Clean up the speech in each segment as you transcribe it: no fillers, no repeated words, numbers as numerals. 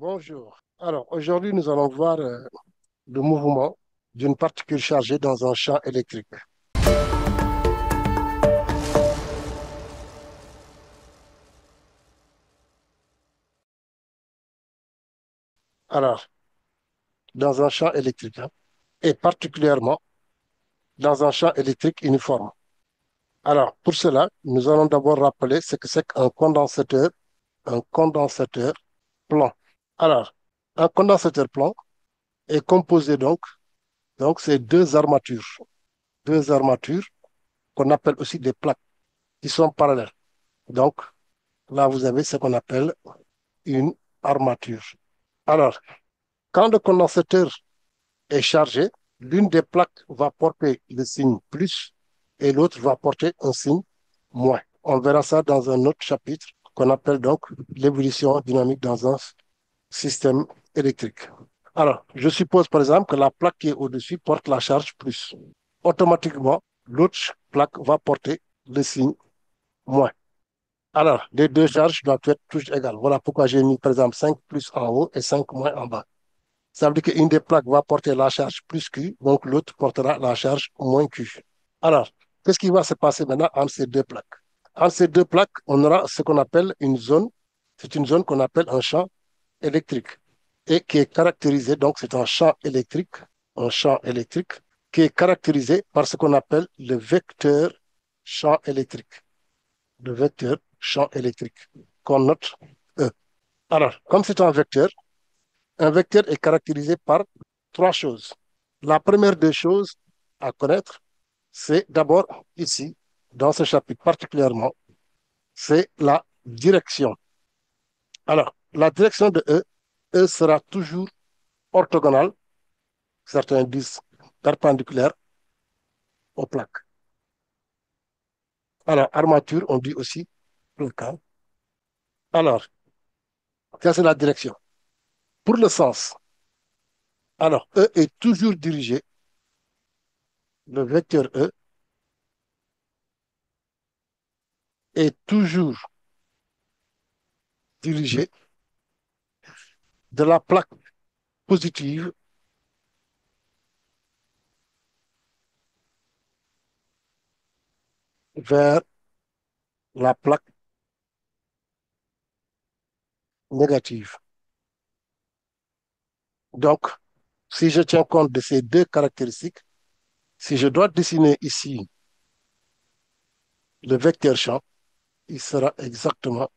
Bonjour. Alors, aujourd'hui, nous allons voir le mouvement d'une particule chargée dans un champ électrique. Alors, dans un champ électrique, hein, et particulièrement dans un champ électrique uniforme. Alors, pour cela, nous allons d'abord rappeler ce que c'est qu'un un condensateur plan. Alors, un condensateur plan est composé donc c'est deux armatures qu'on appelle aussi des plaques qui sont parallèles. Donc, là, vous avez ce qu'on appelle une armature. Alors, quand le condensateur est chargé, l'une des plaques va porter le signe plus et l'autre va porter un signe moins. On verra ça dans un autre chapitre qu'on appelle donc l'évolution dynamique dans un système électrique. Alors, je suppose par exemple que la plaque qui est au-dessus porte la charge plus. Automatiquement, l'autre plaque va porter le signe moins. Alors, les deux charges doivent être toujours égales. Voilà pourquoi j'ai mis par exemple 5 plus en haut et 5 moins en bas. Ça veut dire qu'une des plaques va porter la charge plus Q, donc l'autre portera la charge moins Q. Alors, qu'est-ce qui va se passer maintenant entre ces deux plaques? Entre ces deux plaques, on aura ce qu'on appelle une zone, c'est une zone qu'on appelle un champ électrique et qui est caractérisé, donc c'est un champ électrique qui est caractérisé par ce qu'on appelle le vecteur champ électrique, le vecteur champ électrique qu'on note E. Alors, comme c'est un vecteur est caractérisé par trois choses. La première des choses à connaître, c'est d'abord ici, dans ce chapitre particulièrement, c'est la direction. Alors, la direction de E sera toujours orthogonale, certains disent perpendiculaire aux plaques. Alors, armature, on dit aussi plaque, hein. Alors, ça c'est la direction. Pour le sens, alors E est toujours dirigé, le vecteur E est toujours dirigé de la plaque positive vers la plaque négative. Donc, si je tiens compte de ces deux caractéristiques, si je dois dessiner ici le vecteur champ, il sera exactement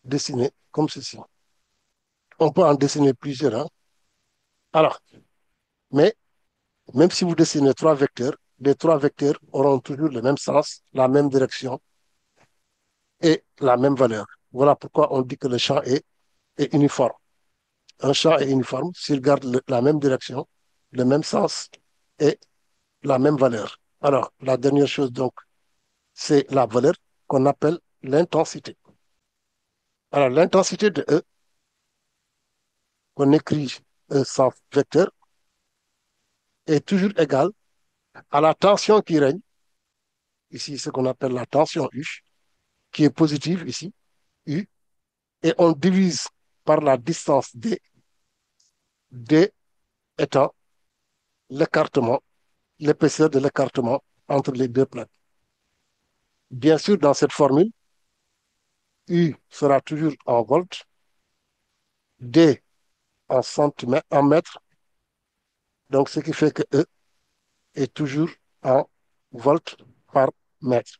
dessiné comme ceci. On peut en dessiner plusieurs, hein. Alors, mais même si vous dessinez trois vecteurs, les trois vecteurs auront toujours le même sens, la même direction et la même valeur. Voilà pourquoi on dit que le champ est uniforme. Un champ est uniforme s'il garde la même direction, le même sens et la même valeur. Alors, la dernière chose, donc, c'est la valeur qu'on appelle l'intensité. Alors, l'intensité de E, qu'on écrit E sans vecteur, est toujours égale à la tension qui règne, ici ce qu'on appelle la tension U, qui est positive ici, U, et on divise par la distance D, D étant l'écartement, l'épaisseur de l'écartement entre les deux plaques. Bien sûr, dans cette formule, U sera toujours en volts, D en centimètres, en mètres, donc ce qui fait que E est toujours en volts par mètre.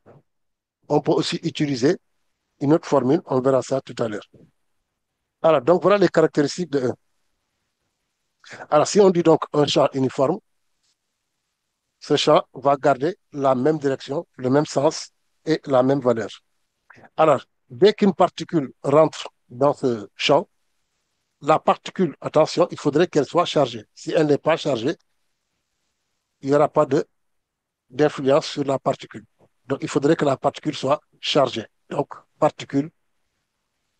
On peut aussi utiliser une autre formule, on verra ça tout à l'heure. Alors, donc voilà les caractéristiques de E. Alors, si on dit donc un champ uniforme, ce champ va garder la même direction, le même sens et la même valeur. Alors, dès qu'une particule rentre dans ce champ, la particule, attention, il faudrait qu'elle soit chargée. Si elle n'est pas chargée, il n'y aura pas d'influence sur la particule. Donc, il faudrait que la particule soit chargée. Donc, particule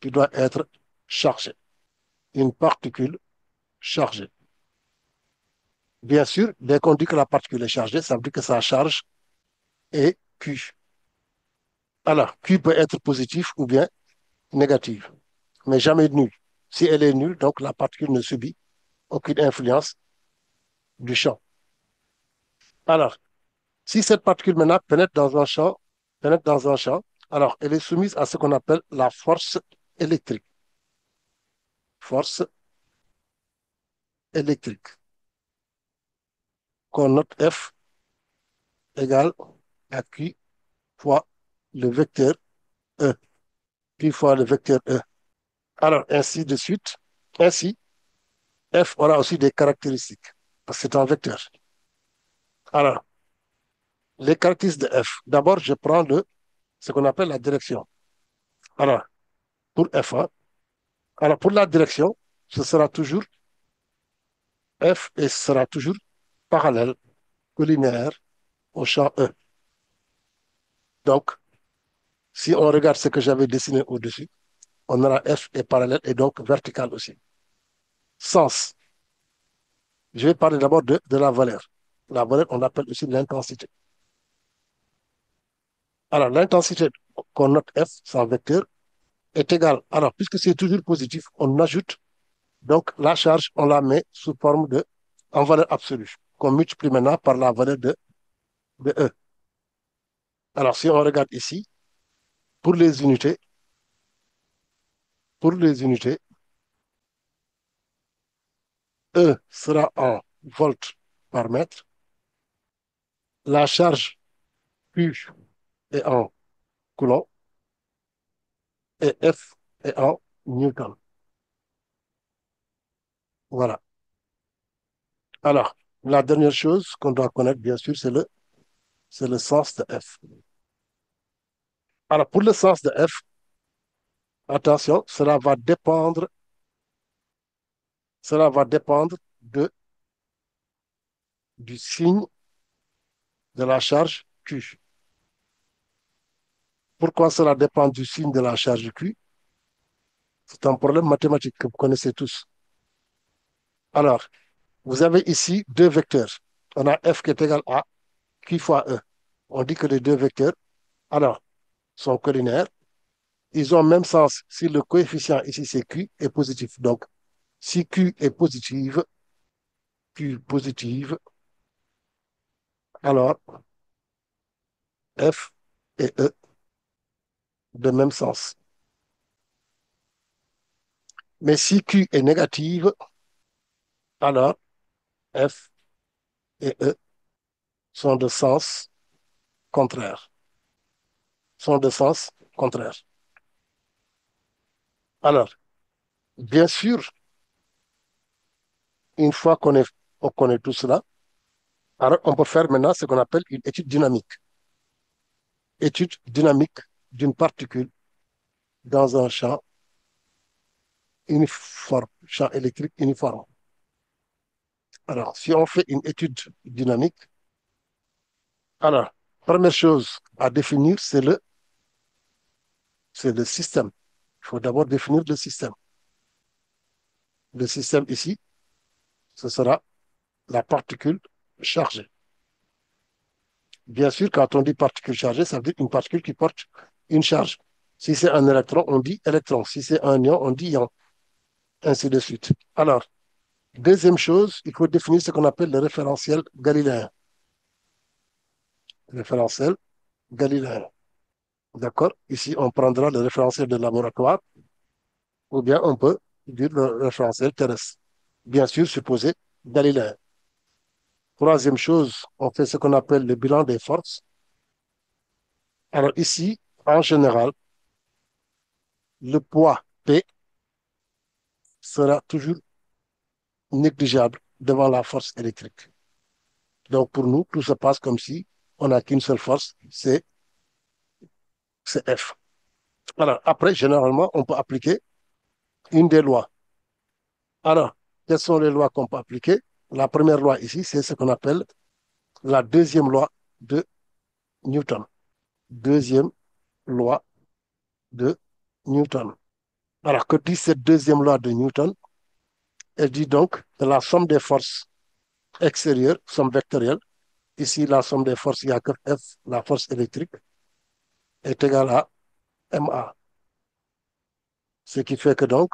qui doit être chargée. Une particule chargée. Bien sûr, dès qu'on dit que la particule est chargée, ça veut dire que sa charge est Q. Alors, Q peut être positif ou bien négatif, mais jamais nul. Si elle est nulle, donc la particule ne subit aucune influence du champ. Alors, si cette particule maintenant pénètre dans un champ, alors elle est soumise à ce qu'on appelle la force électrique. Force électrique, qu'on note F égale à Q fois le vecteur E. Q fois le vecteur E. Alors, ainsi de suite. Ainsi, F aura aussi des caractéristiques, parce que c'est un vecteur. Alors, les caractéristiques de F. D'abord, je prends ce qu'on appelle la direction. Alors, pour F1, alors pour la direction, ce sera toujours F et ce sera toujours parallèle, collinéaire au champ E. Donc, si on regarde ce que j'avais dessiné au-dessus, on aura F est parallèle et donc vertical aussi. Sens. Je vais parler d'abord de la valeur. La valeur, on appelle aussi l'intensité. Alors, l'intensité qu'on note F, c'est un vecteur, est égale. Alors, puisque c'est toujours positif, on ajoute, donc la charge, on la met sous forme en valeur absolue, qu'on multiplie maintenant par la valeur de E. Alors, si on regarde ici, pour les unités, pour les unités, E sera en volts par mètre, la charge Q est en coulomb et F est en newton. Voilà. Alors, la dernière chose qu'on doit connaître, bien sûr, c'est le sens de F. Alors, pour le sens de F, attention, cela va dépendre du signe de la charge Q. Pourquoi cela dépend du signe de la charge Q? C'est un problème mathématique que vous connaissez tous. Alors, vous avez ici deux vecteurs. On a F qui est égal à Q fois E. On dit que les deux vecteurs, alors, sont collinaires. Ils ont le même sens si le coefficient ici c'est Q est positif. Donc, si Q est positive, Q positive, alors F et E de même sens. Mais si Q est négative, alors F et E sont de sens contraire. Sont de sens contraire. Alors, bien sûr, une fois on connaît tout cela, alors on peut faire maintenant ce qu'on appelle une étude dynamique. Étude dynamique d'une particule dans un champ uniforme, champ électrique uniforme. Alors, si on fait une étude dynamique, alors, première chose à définir, c'est le système. Il faut d'abord définir le système. Le système ici, ce sera la particule chargée. Bien sûr, quand on dit particule chargée, ça veut dire une particule qui porte une charge. Si c'est un électron, on dit électron. Si c'est un ion, on dit ion. Ainsi de suite. Alors, deuxième chose, il faut définir ce qu'on appelle le référentiel galiléen. Référentiel galiléen. D'accord? Ici, on prendra le référentiel de laboratoire ou bien on peut dire le référentiel terrestre. Bien sûr, supposé galiléen. Troisième chose, on fait ce qu'on appelle le bilan des forces. Alors ici, en général, le poids P sera toujours négligeable devant la force électrique. Donc pour nous, tout se passe comme si on n'a qu'une seule force, c'est F. Alors après, généralement, on peut appliquer une des lois. Alors, quelles sont les lois qu'on peut appliquer? La première loi ici, c'est ce qu'on appelle la deuxième loi de Newton. Deuxième loi de Newton. Alors, que dit cette deuxième loi de Newton? Elle dit donc que la somme des forces extérieures, somme vectorielle, ici la somme des forces, il n'y a que F, la force électrique, est égale à ma. Ce qui fait que donc,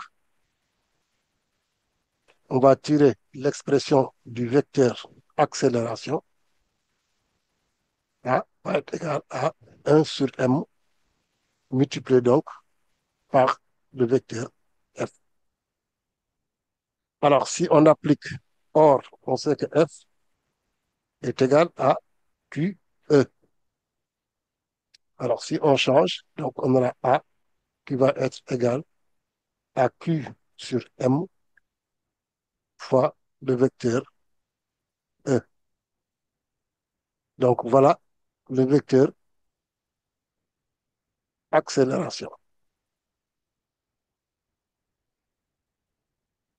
on va tirer l'expression du vecteur accélération. A va être égal à 1 sur m multiplié donc par le vecteur f. Alors, si on applique or, on sait que f est égal à QE. Alors, si on change, donc on aura A qui va être égal à Q sur M fois le vecteur E. Donc, voilà le vecteur accélération.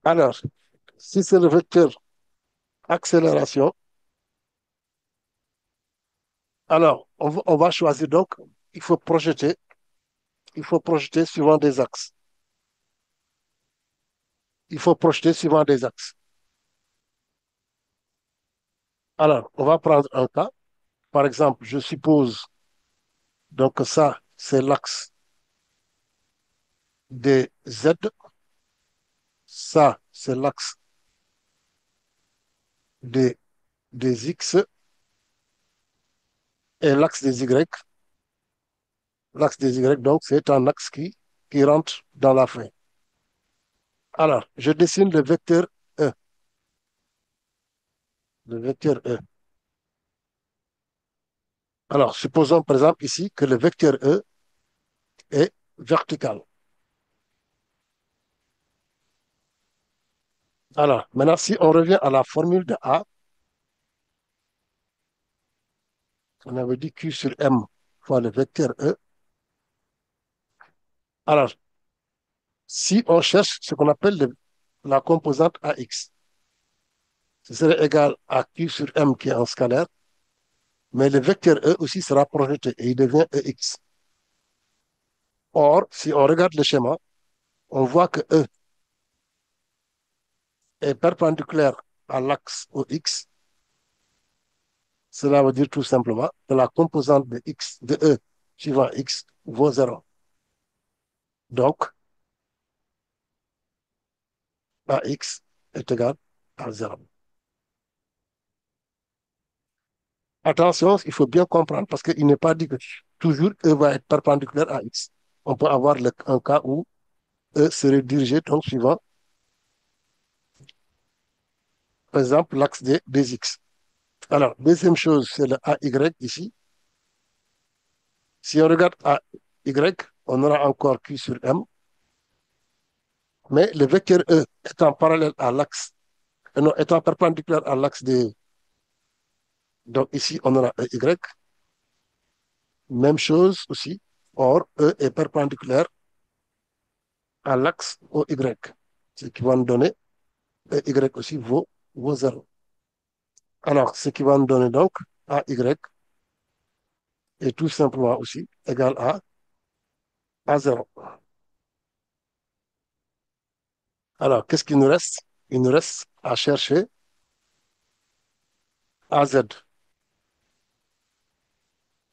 Alors, si c'est le vecteur accélération, alors on va choisir donc, il faut projeter, il faut projeter suivant des axes. Il faut projeter suivant des axes. Alors, on va prendre un cas. Par exemple, je suppose donc que ça, c'est l'axe des Z. Ça, c'est l'axe des, des X et l'axe des Y. L'axe des Y, donc, c'est un axe qui rentre dans la fin. Alors, je dessine le vecteur E. Le vecteur E. Alors, supposons par exemple ici que le vecteur E est vertical. Alors, maintenant, si on revient à la formule de A, on avait dit Q sur M fois le vecteur E. Alors, si on cherche ce qu'on appelle la composante AX, ce serait égal à Q sur M qui est en scalaire, mais le vecteur E aussi sera projeté et il devient EX. Or, si on regarde le schéma, on voit que E est perpendiculaire à l'axe OX. Cela veut dire tout simplement que la composante de X, de E suivant X vaut 0. Donc, AX est égal à 0. Attention, il faut bien comprendre parce qu'il n'est pas dit que toujours E va être perpendiculaire à X. On peut avoir un cas où E serait dirigé donc suivant, par exemple, l'axe des X. Alors, deuxième chose, c'est le AY ici. Si on regarde AY, on aura encore Q sur M, mais le vecteur E étant parallèle à l'axe, non, étant perpendiculaire à l'axe des. Donc ici, on aura EY. Même chose aussi. Or, E est perpendiculaire à l'axe OY. Ce qui va nous donner EY aussi vaut 0. Alors, ce qui va nous donner donc AY est tout simplement aussi égal à 0. Alors, qu'est-ce qu'il nous reste? Il nous reste à chercher AZ.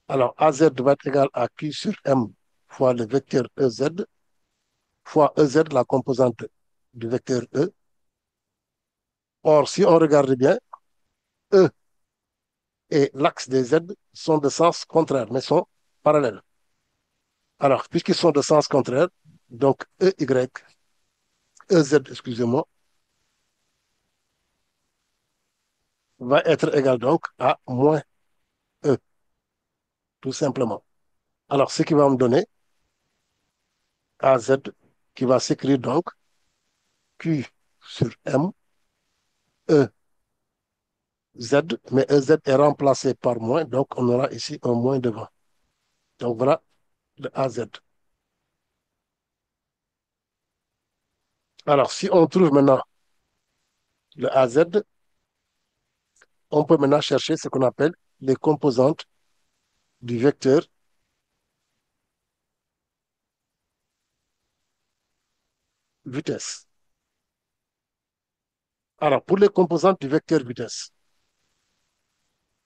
Alors, AZ va être égal à Q sur M fois le vecteur EZ fois EZ, la composante du vecteur E. Or, si on regarde bien, E et l'axe des Z sont de sens contraire, mais sont parallèles. Alors, puisqu'ils sont de sens contraire, donc EY, EZ, excusez-moi, va être égal donc à moins E, tout simplement. Alors, ce qui va me donner AZ qui va s'écrire donc Q sur M, E Z, mais EZ est remplacé par moins, donc on aura ici un moins devant. Donc voilà le AZ. Alors, si on trouve maintenant le AZ, on peut maintenant chercher ce qu'on appelle les composantes du vecteur vitesse. Alors, pour les composantes du vecteur vitesse,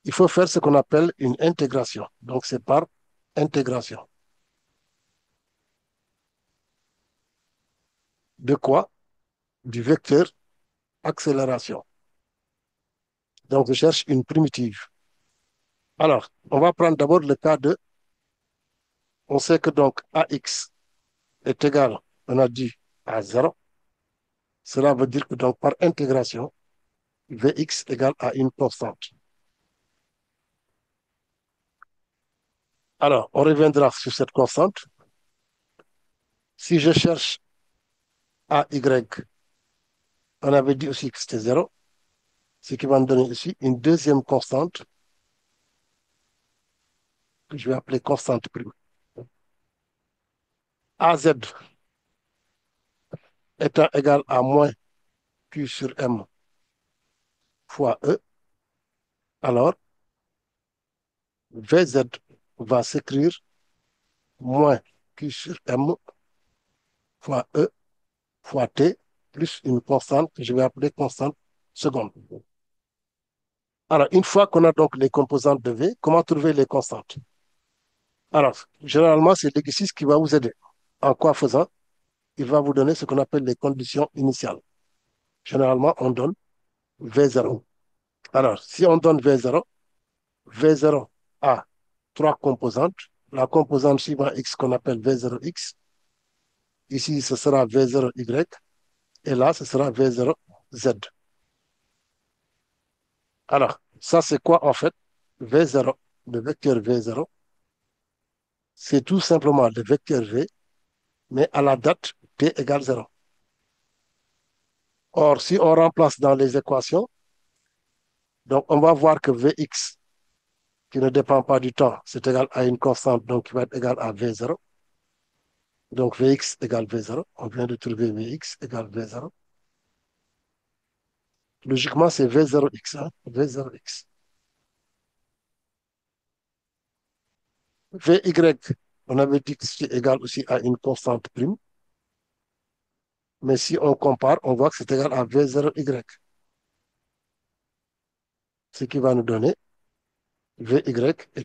il faut faire ce qu'on appelle une intégration. Donc, c'est par intégration. De quoi? Du vecteur accélération. Donc, je cherche une primitive. Alors, on va prendre d'abord le cas de, on sait que donc AX est égal, on a dit, à 0. Cela veut dire que donc par intégration, Vx égale à une constante. Alors, on reviendra sur cette constante. Si je cherche AY, on avait dit aussi que c'était 0, ce qui va me donner ici une deuxième constante que je vais appeler constante prime. AZ étant égal à moins Q sur M fois E, alors Vz va s'écrire moins Q sur M fois E fois T plus une constante que je vais appeler constante seconde. Alors, une fois qu'on a donc les composantes de V, comment trouver les constantes? Alors, généralement, c'est l'exercice qui va vous aider. En quoi faisant? Il va vous donner ce qu'on appelle les conditions initiales. Généralement, on donne V0. Alors, si on donne V0, V0 a trois composantes. La composante suivante X qu'on appelle V0X. Ici, ce sera V0Y. Et là, ce sera V0Z. Alors, ça, c'est quoi en fait? V0, le vecteur V0, c'est tout simplement le vecteur V, mais à la date t égale 0. Or, si on remplace dans les équations, donc on va voir que Vx, qui ne dépend pas du temps, c'est égal à une constante, donc qui va être égal à V0. Donc Vx égale V0. On vient de trouver Vx égale V0. Logiquement, c'est V0x. Hein? V0x. Vy, on avait dit que c'est égal aussi à une constante prime. Mais si on compare, on voit que c'est égal à V0y. Ce qui va nous donner Vy est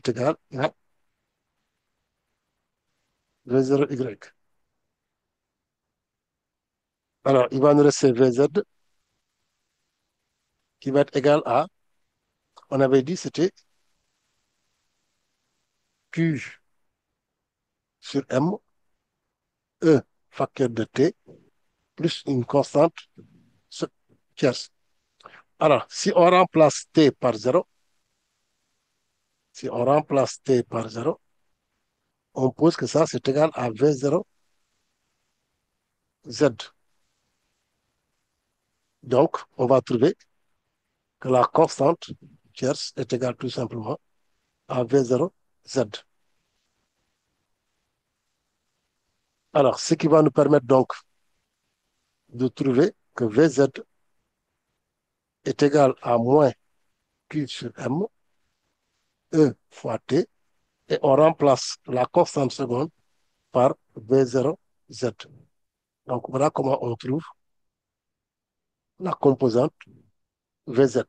égal à V0y. Alors, il va nous rester Vz qui va être égal à, on avait dit c'était Q sur M, E facteur de T, plus une constante tierce. Alors, si on remplace T par 0, si on remplace T par 0, on pose que ça, c'est égal à V0Z. Donc, on va trouver que la constante tierce est égale tout simplement à V0Z. Alors, ce qui va nous permettre donc de trouver que Vz est égal à moins Q sur M, E fois T, et on remplace la constante seconde par V0Z. Donc, voilà comment on trouve la composante Vz.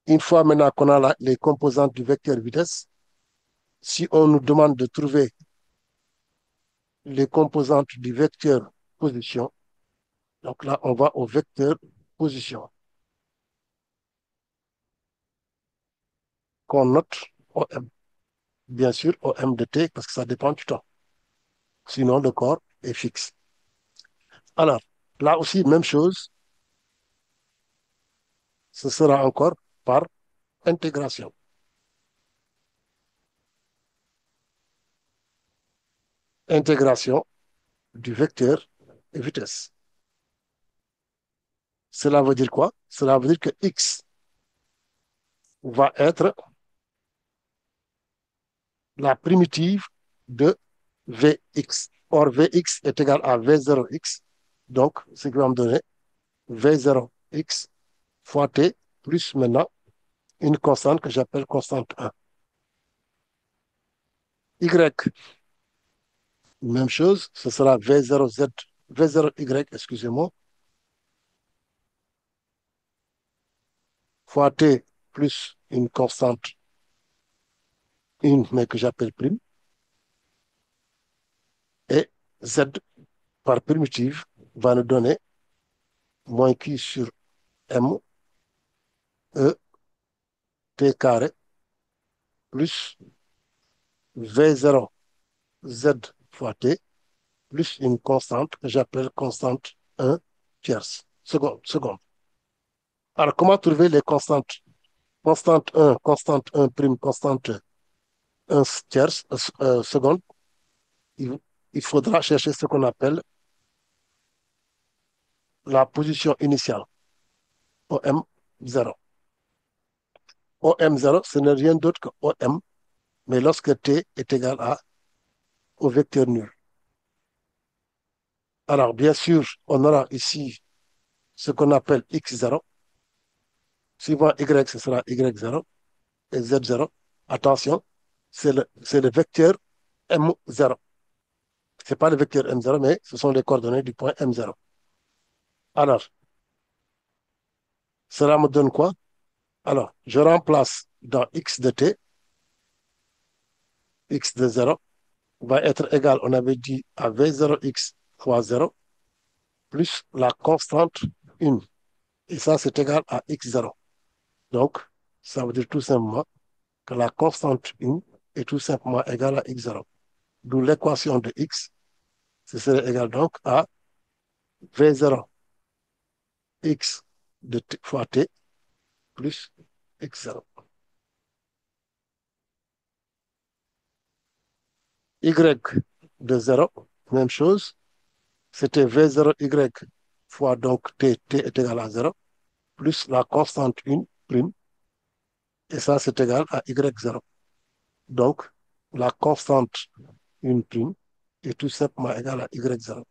Une fois maintenant qu'on a les composantes du vecteur vitesse, si on nous demande de trouver les composantes du vecteur position, donc là, on va au vecteur position, qu'on note OM. Bien sûr, OM de t, parce que ça dépend du temps. Sinon, le corps est fixe. Alors, là aussi, même chose, ce sera encore par intégration. Intégration du vecteur vitesse. Cela veut dire quoi? Cela veut dire que x va être la primitive de Vx. Or, Vx est égal à V0x. Donc, ce qui va me donner V0x fois t plus maintenant une constante que j'appelle constante 1. Y, même chose, ce sera V0z, V0y, excusez-moi, fois t plus une constante 1, mais que j'appelle prime, et z par primitive va nous donner moins Q sur M, E, T carré, plus V0, Z fois T, plus une constante que j'appelle constante 1 tierce, seconde. Alors, comment trouver les constantes? Constante 1 prime, constante 1 tierce, seconde. Il, il faudra chercher ce qu'on appelle la position initiale, OM0. OM0, ce n'est rien d'autre que OM, mais lorsque T est égal au vecteur nul. Alors, bien sûr, on aura ici ce qu'on appelle X0. Suivant Y, ce sera Y0 et Z0. Attention, c'est le vecteur M0. Ce n'est pas le vecteur M0, mais ce sont les coordonnées du point M0. Alors, cela me donne quoi? Alors, je remplace dans X de T, X de 0 va être égal, on avait dit, à V0X fois 0 plus la constante 1. Et ça, c'est égal à X0. Donc, ça veut dire tout simplement que la constante 1 est tout simplement égale à X0. D'où l'équation de X, ce serait égal donc à V0 X de t fois T plus X0. Y de 0, même chose, c'était V0Y fois donc T est égal à 0, plus la constante 1 prime, et ça c'est égal à Y0. Donc, la constante 1 prime est tout simplement égale à Y0.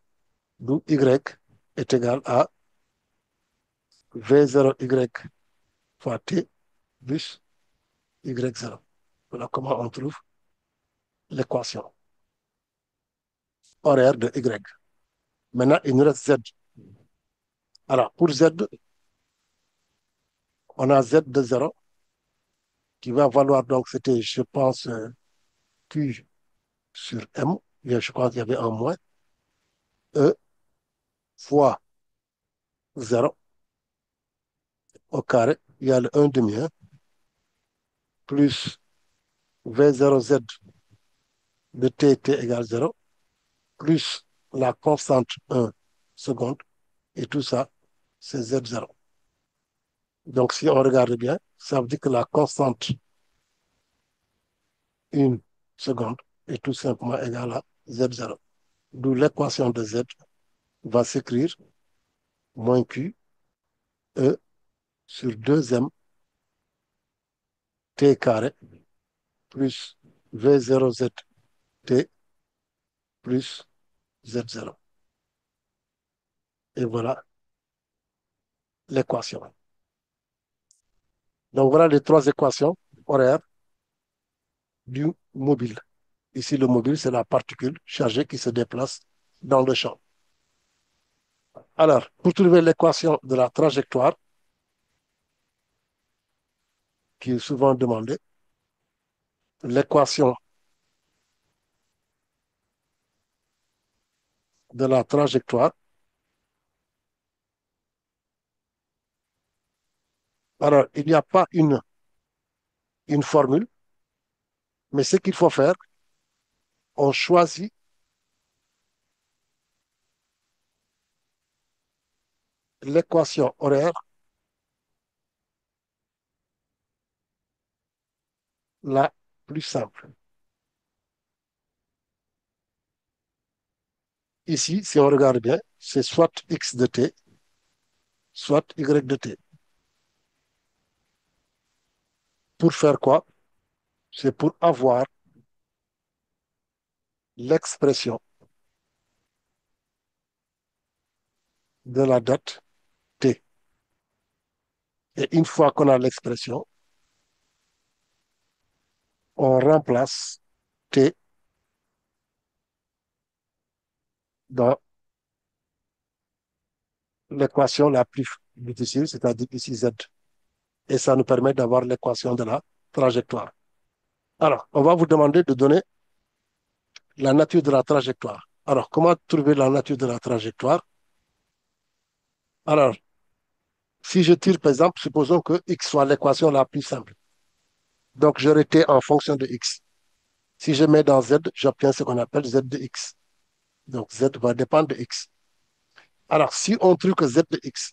D'où Y est égal à V0Y fois T plus Y0. Voilà comment on trouve l'équation horaire de Y. Maintenant, il nous reste Z. Alors, pour Z, on a Z de 0 qui va valoir, donc c'était, je pense, Q sur M. Je crois qu'il y avait un moins. E fois 0 au carré. Il y a le 1 demi, hein, plus V0Z de T égale 0, plus la constante 1 seconde. Et tout ça, c'est Z0. Donc, si on regarde bien, ça veut dire que la constante 1 seconde est tout simplement égale à Z0. D'où l'équation de Z va s'écrire moins Q, E sur 2M T carré plus V0Z T plus Z0. Et voilà l'équation. Donc voilà les trois équations horaires du mobile. Ici, le mobile, c'est la particule chargée qui se déplace dans le champ. Alors, pour trouver l'équation de la trajectoire, qui est souvent demandée, l'équation de la trajectoire, alors il n'y a pas une formule, mais ce qu'il faut faire, on choisit l'équation horaire la plus simple. Ici, si on regarde bien, c'est soit x de t, soit y de t. Pour faire quoi? C'est pour avoir l'expression de la date t. Et une fois qu'on a l'expression, on remplace t dans l'équation la plus difficile, c'est-à-dire ici z. Et ça nous permet d'avoir l'équation de la trajectoire. Alors, on va vous demander de donner la nature de la trajectoire. Alors, comment trouver la nature de la trajectoire? Alors, Si je tire, par exemple, supposons que x soit l'équation la plus simple. Donc, j'aurai t en fonction de x. Si je mets dans z, j'obtiens ce qu'on appelle z de x. Donc, z va dépendre de x. Alors, si on trouve que z de x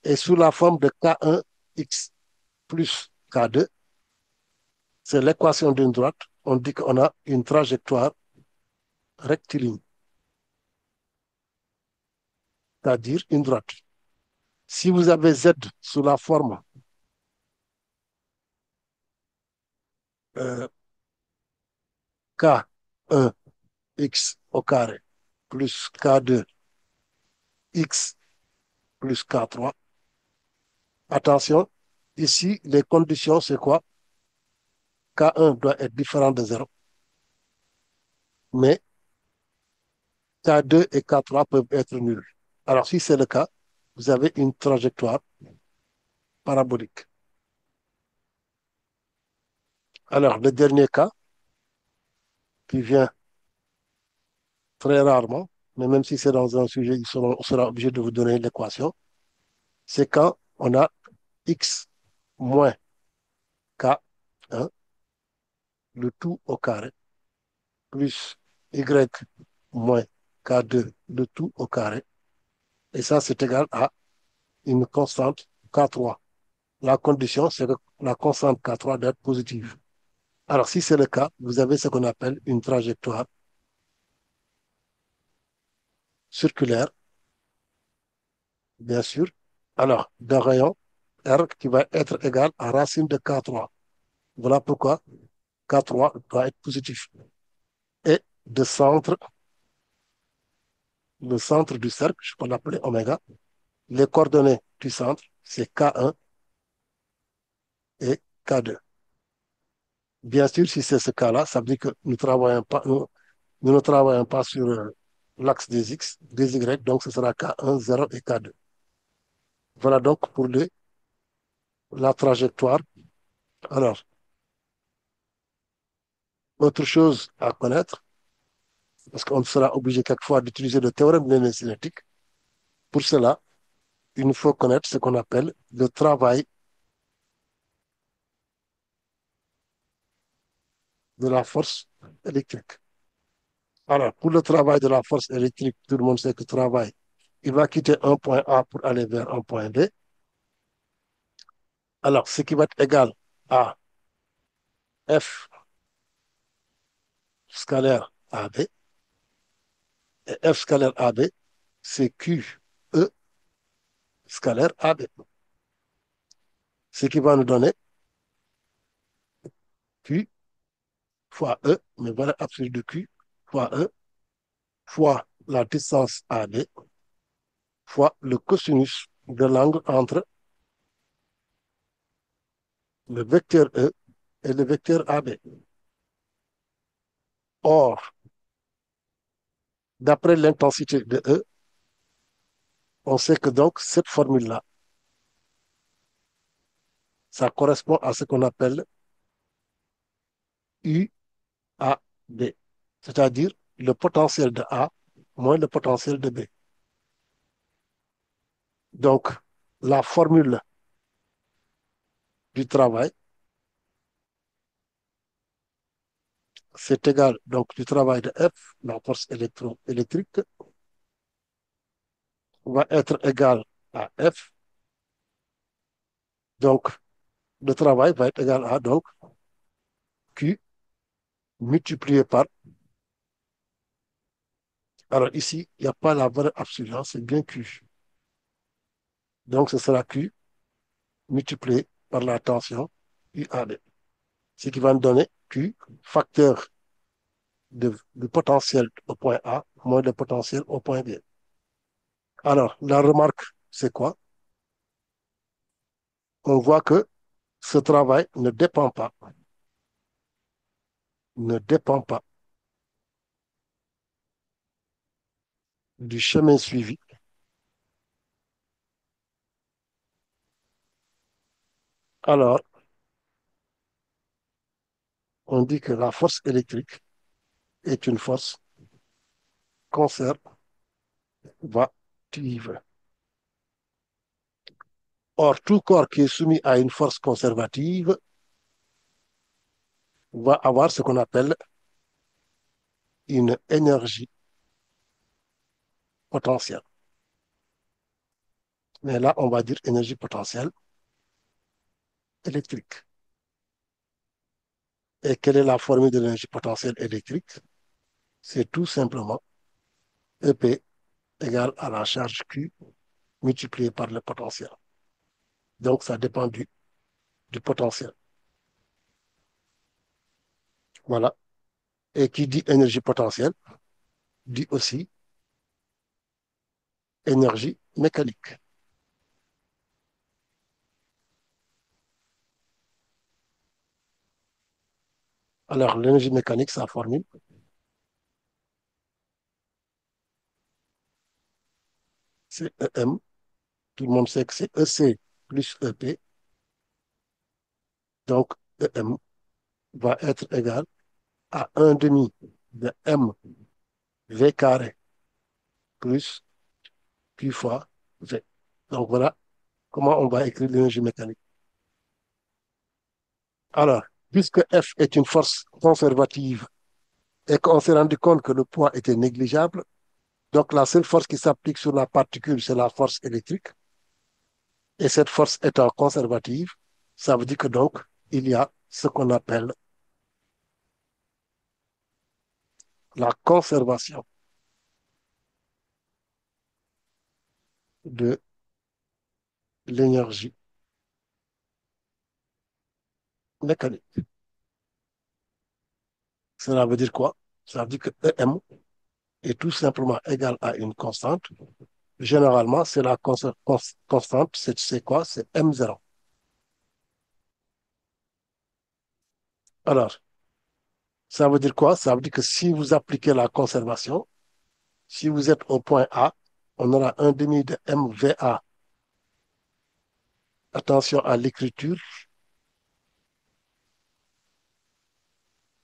est sous la forme de k1x plus k2, c'est l'équation d'une droite. On dit qu'on a une trajectoire rectiligne, c'est-à-dire une droite. Si vous avez z sous la forme euh, k1x au carré plus k2x plus k3, attention, ici, les conditions, c'est quoi? K1 doit être différent de 0, mais K2 et K3 peuvent être nuls. Alors, si c'est le cas, vous avez une trajectoire parabolique. Alors, le dernier cas, qui vient très rarement, mais même si c'est dans un sujet, on sera obligé de vous donner l'équation, c'est quand on a x moins K1, le tout au carré, plus y moins K2, le tout au carré. Et ça, c'est égal à une constante K3. La condition, c'est que la constante K3 doit être positive. Alors, si c'est le cas, vous avez ce qu'on appelle une trajectoire circulaire, bien sûr. Alors, d'un rayon R qui va être égal à racine de K3. Voilà pourquoi K3 doit être positif. Et de centre, le centre du cercle, je peux l'appeler oméga. Les coordonnées du centre, c'est K1 et K2. Bien sûr, si c'est ce cas-là, ça veut dire que nous ne travaillons pas sur l'axe des X, des Y, donc ce sera K1, 0 et K2. Voilà donc pour la trajectoire. Alors, autre chose à connaître, parce qu'on sera obligé quelquefois d'utiliser le théorème de l'énergie cinétique. Pour cela, il nous faut connaître ce qu'on appelle le travail de la force électrique. Alors, pour le travail de la force électrique, tout le monde sait que le travail, il va quitter un point A pour aller vers un point B. Alors, ce qui va être égal à F scalaire AB, et F scalaire AB, c'est QE scalaire AB. Ce qui va nous donner Q fois E, mais valeur absolue de Q fois E fois la distance AB fois le cosinus de l'angle entre le vecteur E et le vecteur AB. Or, d'après l'intensité de E, on sait que donc cette formule-là, ça correspond à ce qu'on appelle UAB, c'est-à-dire le potentiel de A moins le potentiel de B. Donc, la formule du travail, c'est égal donc du travail de F, la force électroélectrique, va être égal à F. Donc, le travail va être égal à donc Q multiplié par. Alors ici, il n'y a pas la valeur absolue, hein, c'est bien Q. Donc, ce sera Q multiplié par la tension UAB. Ce qui va nous donner Q, facteur du potentiel au point A moins le potentiel au point B. Alors, la remarque, c'est quoi? On voit que ce travail ne dépend pas du chemin suivi. Alors, on dit que la force électrique est une force conservative. Or, tout corps qui est soumis à une force conservative va avoir ce qu'on appelle une énergie potentielle. Mais là, on va dire énergie potentielle électrique. Et quelle est la formule de l'énergie potentielle électrique? C'est tout simplement EP égale à la charge Q multipliée par le potentiel. Donc, ça dépend du potentiel. Voilà. Et qui dit énergie potentielle dit aussi énergie mécanique. Alors, l'énergie mécanique, sa formule, c'est EM. Tout le monde sait que c'est EC plus EP. Donc, EM va être égal à un demi de M V carré plus Q fois V. Donc, voilà comment on va écrire l'énergie mécanique. Alors, puisque F est une force conservative et qu'on s'est rendu compte que le poids était négligeable, donc la seule force qui s'applique sur la particule, c'est la force électrique. Et cette force étant conservative, ça veut dire que donc, il y a ce qu'on appelle la conservation de l'énergie mécanique. Cela veut dire quoi? Ça veut dire que EM est tout simplement égal à une constante. Généralement, c'est la constante, c'est quoi? C'est M0. Alors, ça veut dire quoi? Ça veut dire que si vous appliquez la conservation, si vous êtes au point A, on aura un demi de MVA. Attention à l'écriture.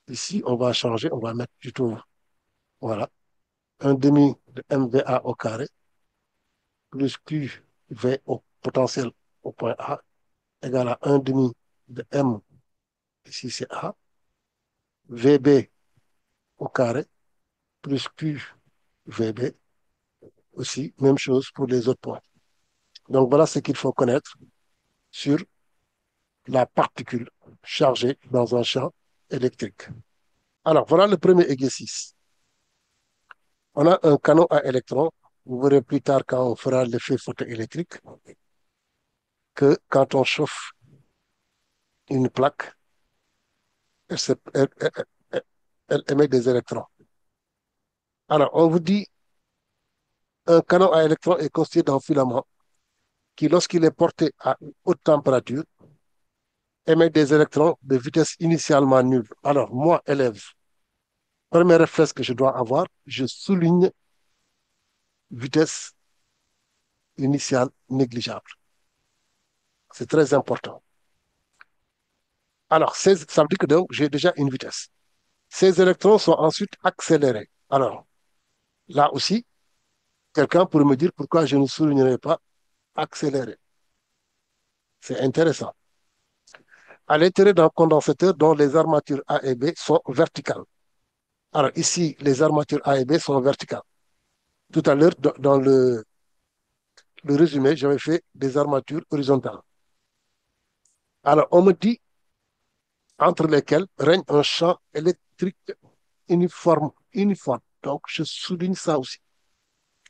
Ici, on va changer, on va mettre plutôt, voilà, un demi de MVA au carré plus QV au potentiel au point A égale à un demi de M, ici c'est A, VB au carré plus QVB aussi, même chose pour les autres points. Donc voilà ce qu'il faut connaître sur la particule chargée dans un champ électrique. Alors voilà le premier exercice. On a un canon à électrons. Vous verrez plus tard quand on fera l'effet photoélectrique que quand on chauffe une plaque, elle émet des électrons. Alors, on vous dit un canon à électrons est constitué d'un filament qui, lorsqu'il est porté à une haute température, émet des électrons de vitesse initialement nulle. Alors, moi, élève, premier réflexe que je dois avoir, je souligne vitesse initiale négligeable. C'est très important. Alors, ça veut dire que donc j'ai déjà une vitesse. Ces électrons sont ensuite accélérés. Alors, là aussi, quelqu'un pourrait me dire pourquoi je ne soulignerai pas accéléré. C'est intéressant. À l'intérieur d'un condensateur dont les armatures A et B sont verticales. Alors ici, les armatures A et B sont verticales. Tout à l'heure, dans le résumé, j'avais fait des armatures horizontales. Alors, on me dit entre lesquelles règne un champ électrique uniforme. Donc, je souligne ça aussi.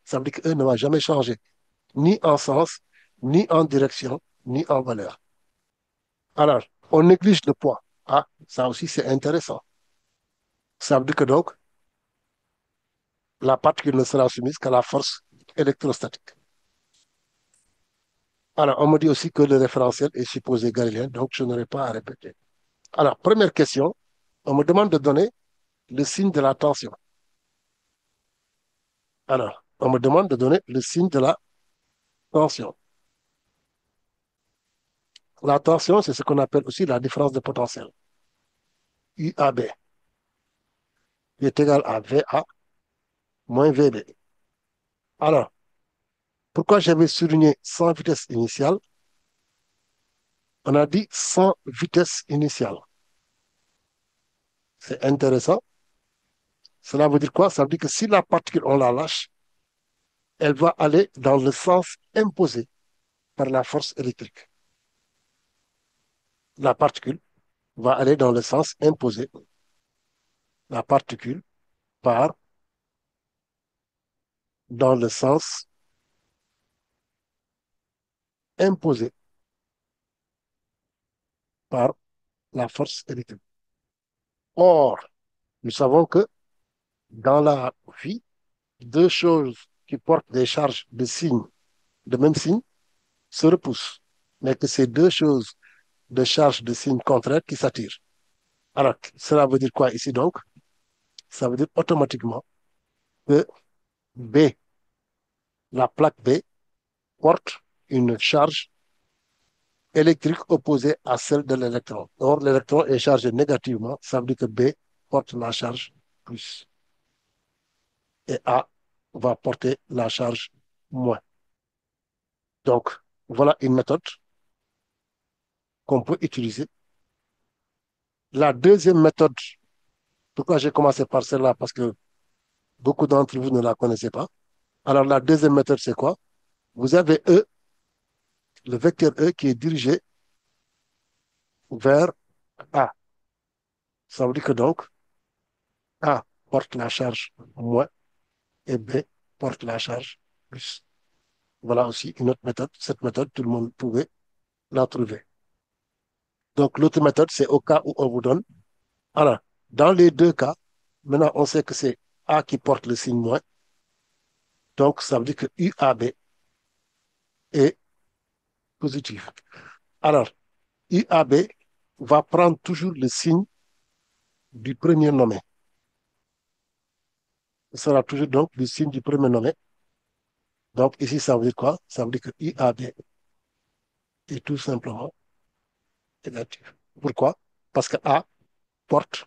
Ça veut dire qu'eux ne va jamais changer, ni en sens, ni en direction, ni en valeur. Alors, on néglige le poids. Ah, ça aussi, c'est intéressant. Ça veut dire que donc, la particule ne sera soumise qu'à la force électrostatique. Alors, on me dit aussi que le référentiel est supposé galiléen, donc je n'aurai pas à répéter. Alors, première question, on me demande de donner le signe de la tension. Alors, on me demande de donner le signe de la tension. La tension, c'est ce qu'on appelle aussi la différence de potentiel. UAB, qui est égal à VA moins VB. Alors, pourquoi j'avais souligné sans vitesse initiale? On a dit sans vitesse initiale. C'est intéressant. Cela veut dire quoi? Ça veut dire que si la particule, on la lâche, elle va aller dans le sens imposé par la force électrique. La particule va aller dans le sens imposé. La particule part dans le sens imposé par la force électrique. Or, nous savons que dans la vie, deux choses qui portent des charges de signe, de même signe, se repoussent, mais que ces deux choses de charge de signe contraire qui s'attirent. Alors, cela veut dire quoi ici donc? Ça veut dire automatiquement que B, la plaque B, porte une charge électrique opposée à celle de l'électron. Or, l'électron est chargé négativement, ça veut dire que B porte la charge plus et A va porter la charge moins. Donc, voilà une méthode qu'on peut utiliser. La deuxième méthode, pourquoi j'ai commencé par celle-là? Parce que beaucoup d'entre vous ne la connaissaient pas. Alors, la deuxième méthode, c'est quoi? Vous avez E, le vecteur E qui est dirigé vers A. Ça veut dire que donc, A porte la charge moins et B porte la charge plus. Voilà aussi une autre méthode. Cette méthode, tout le monde pouvait la trouver. Donc, l'autre méthode, c'est au cas où on vous donne. Alors, dans les deux cas, maintenant, on sait que c'est A qui porte le signe moins. Donc, ça veut dire que UAB est positif. Alors, UAB va prendre toujours le signe du premier nommé. Ce sera toujours donc le signe du premier nommé. Donc, ici, ça veut dire quoi? Ça veut dire que UAB est tout simplement négatif. Pourquoi? Parce que A porte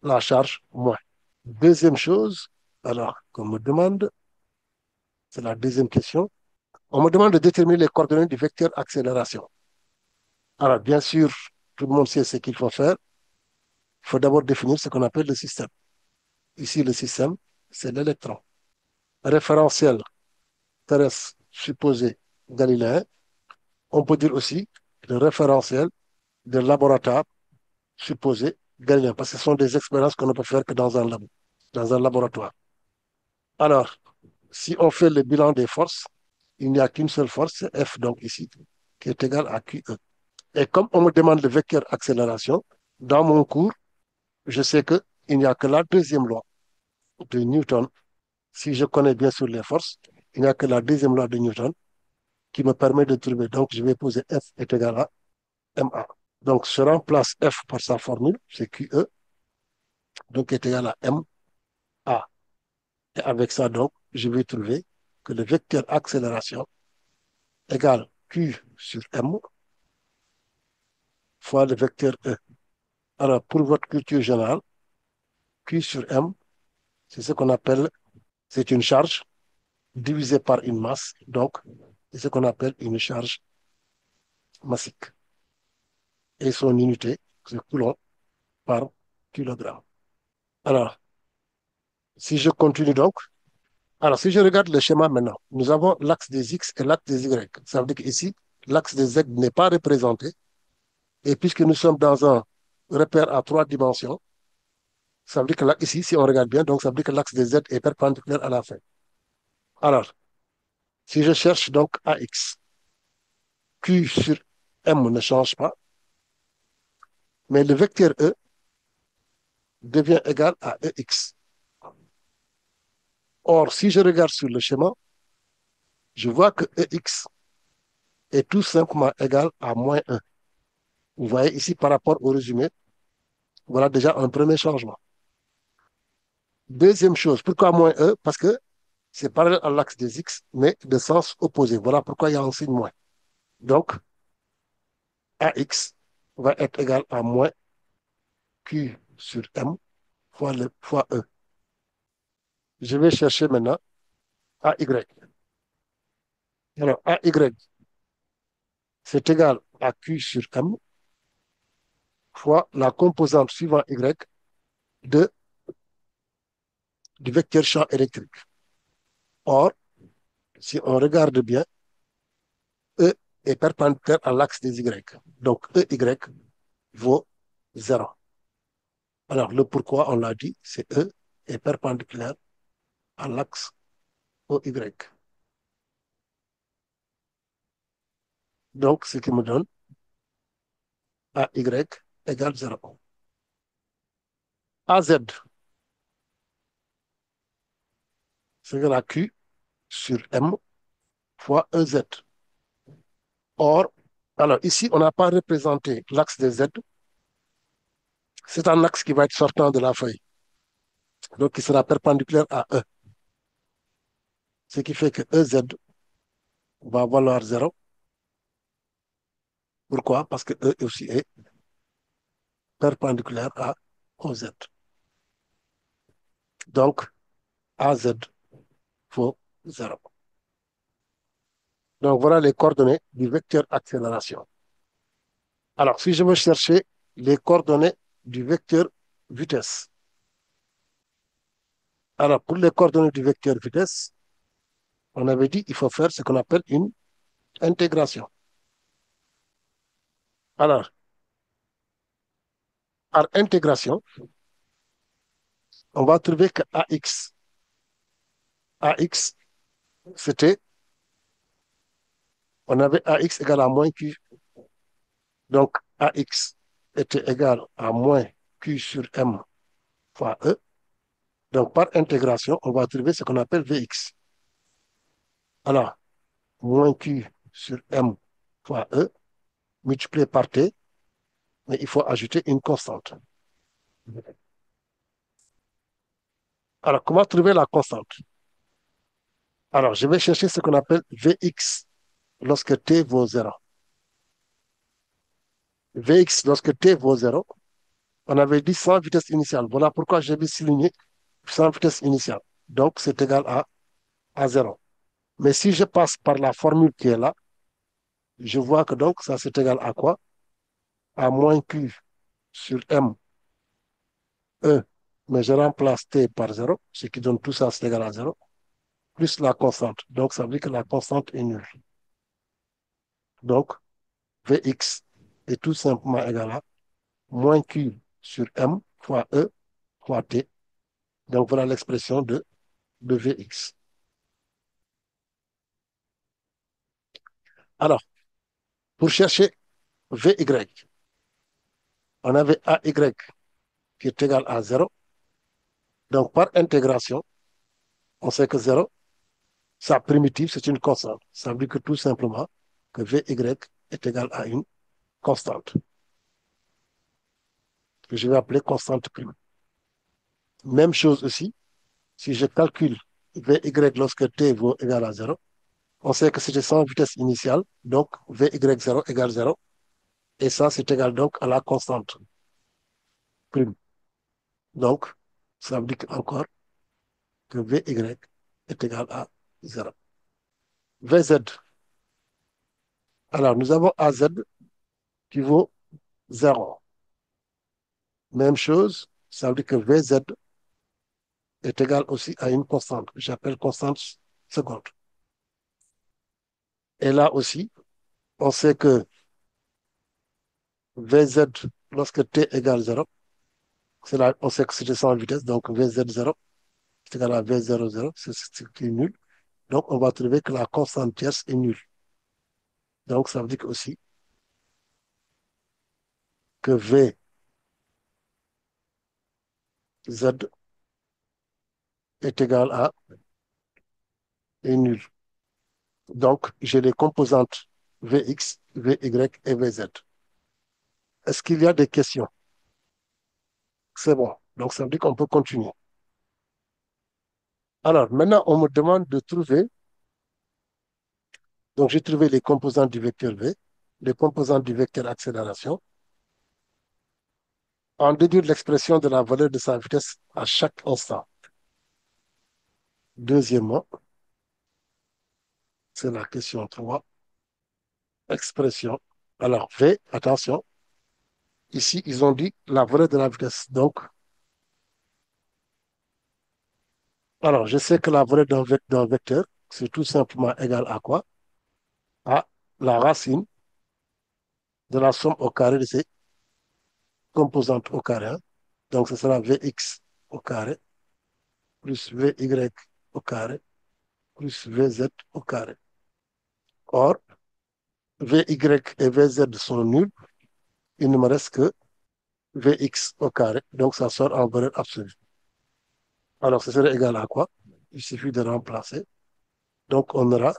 la charge moins. Deuxième chose, alors qu'on me demande, c'est la deuxième question, on me demande de déterminer les coordonnées du vecteur accélération. Alors, bien sûr, tout le monde sait ce qu'il faut faire. Il faut d'abord définir ce qu'on appelle le système. Ici, le système, c'est l'électron. Référentiel terrestre supposé galiléen. On peut dire aussi le référentiel de laboratoire supposé galiléen, parce que ce sont des expériences qu'on ne peut faire que dans un labo, dans un laboratoire. Alors, si on fait le bilan des forces, il n'y a qu'une seule force, c'est F, donc ici, qui est égale à QE. Et comme on me demande le vecteur accélération, dans mon cours, je sais qu'il n'y a que la deuxième loi de Newton. Si je connais bien sûr les forces, il n'y a que la deuxième loi de Newton qui me permet de trouver. Donc, je vais poser F est égal à MA. Donc, je remplace F par sa formule, c'est QE, donc est égal à MA. Et avec ça, donc, je vais trouver que le vecteur accélération égale Q sur M fois le vecteur E. Alors, pour votre culture générale, Q sur M, c'est ce qu'on appelle, c'est une charge divisée par une masse, donc, c'est ce qu'on appelle une charge massique. Et son unité, c'est coulomb par kilogramme. Alors, si je continue donc, alors si je regarde le schéma maintenant, nous avons l'axe des X et l'axe des Y. Ça veut dire qu'ici, l'axe des Z n'est pas représenté. Et puisque nous sommes dans un repère à trois dimensions, ça veut dire que là, ici, si on regarde bien, donc ça veut dire que l'axe des Z est perpendiculaire à la fin. Alors, si je cherche donc AX, Q sur M ne change pas, mais le vecteur E devient égal à EX. Or, si je regarde sur le schéma, je vois que EX est tout simplement égal à moins 1. Vous voyez ici par rapport au résumé, voilà déjà un premier changement. Deuxième chose, pourquoi moins 1? Parce que c'est parallèle à l'axe des X, mais de sens opposé. Voilà pourquoi il y a un signe moins. Donc, AX va être égal à moins Q sur M fois E. Je vais chercher maintenant AY. Alors, AY, c'est égal à Q sur M fois la composante suivant Y de, du vecteur champ électrique. Or, si on regarde bien, E est perpendiculaire à l'axe des Y. Donc, EY vaut 0. Alors, le pourquoi, on l'a dit, c'est E est perpendiculaire à l'axe OY. Donc, ce qui me donne AY égale 0. AZ, c'est la Q sur M fois EZ. Or, alors ici, on n'a pas représenté l'axe des Z. C'est un axe qui va être sortant de la feuille. Donc, qui sera perpendiculaire à E. Ce qui fait que EZ va valoir 0. Pourquoi? Parce que E aussi est perpendiculaire à OZ. Donc, AZ vaut 0. Donc, voilà les coordonnées du vecteur accélération. Alors, si je veux chercher les coordonnées du vecteur vitesse, alors pour les coordonnées du vecteur vitesse, on avait dit qu'il faut faire ce qu'on appelle une intégration. Alors, par intégration, on va trouver que AX, c'était, on avait AX égale à moins Q. Donc, AX était égal à moins Q sur M fois E. Donc, par intégration, on va trouver ce qu'on appelle Vx. Alors, moins Q sur M fois E, multiplié par T, mais il faut ajouter une constante. Alors, comment trouver la constante? Alors, je vais chercher ce qu'on appelle Vx lorsque T vaut 0. Vx lorsque T vaut 0, on avait dit sans vitesse initiale. Voilà pourquoi j'ai vais souligner sans vitesse initiale. Donc, c'est égal à 0. Mais si je passe par la formule qui est là, je vois que donc ça c'est égal à quoi? À moins Q sur M, E, mais je remplace T par 0, ce qui donne tout ça, c'est égal à 0, plus la constante. Donc, ça veut dire que la constante est nulle. Donc, Vx est tout simplement égal à moins Q sur M fois E fois T. Donc, voilà l'expression de Vx. Alors, pour chercher Vy, on avait AY qui est égal à 0. Donc, par intégration, on sait que 0, sa primitive, c'est une constante. Ça veut dire que tout simplement, que Vy est égal à une constante, que je vais appeler constante prime. Même chose aussi, si je calcule Vy lorsque t vaut égal à 0, on sait que c'était sans vitesse initiale, donc Vy0 égale 0, et ça, c'est égal donc à la constante prime. Donc, ça veut dire encore que Vy est égal à 0. Vz, alors nous avons Az qui vaut 0. Même chose, ça veut dire que Vz est égal aussi à une constante, que j'appelle constante seconde. Et là aussi, on sait que Vz, lorsque t égale 0, là, on sait que c'est sans vitesse, donc Vz0 est égal à V00, c'est ce qui est nul. Donc, on va trouver que la constante tierce est nulle. Donc, ça veut dire aussi que Vz est égal à est nul. Donc, j'ai les composantes Vx, Vy et Vz. Est-ce qu'il y a des questions? C'est bon. Donc, ça veut dire qu'on peut continuer. Alors, maintenant, on me demande de trouver. Donc, j'ai trouvé les composantes du vecteur V, les composantes du vecteur accélération, en déduire l'expression de la valeur de sa vitesse à chaque instant. Deuxièmement, c'est la question 3, expression Alors, V, attention, ici, ils ont dit la valeur de la vitesse. Donc, alors, je sais que la valeur d'un vecteur, c'est tout simplement égal à quoi? À la racine de la somme au carré de ses composantes au carré, hein. Donc, ce sera Vx au carré plus Vy au carré plus Vz au carré. Or, Vy et Vz sont nuls. Il ne me reste que Vx au carré. Donc, ça sort en valeur absolue. Alors, ce serait égal à quoi? Il suffit de remplacer. Donc, on aura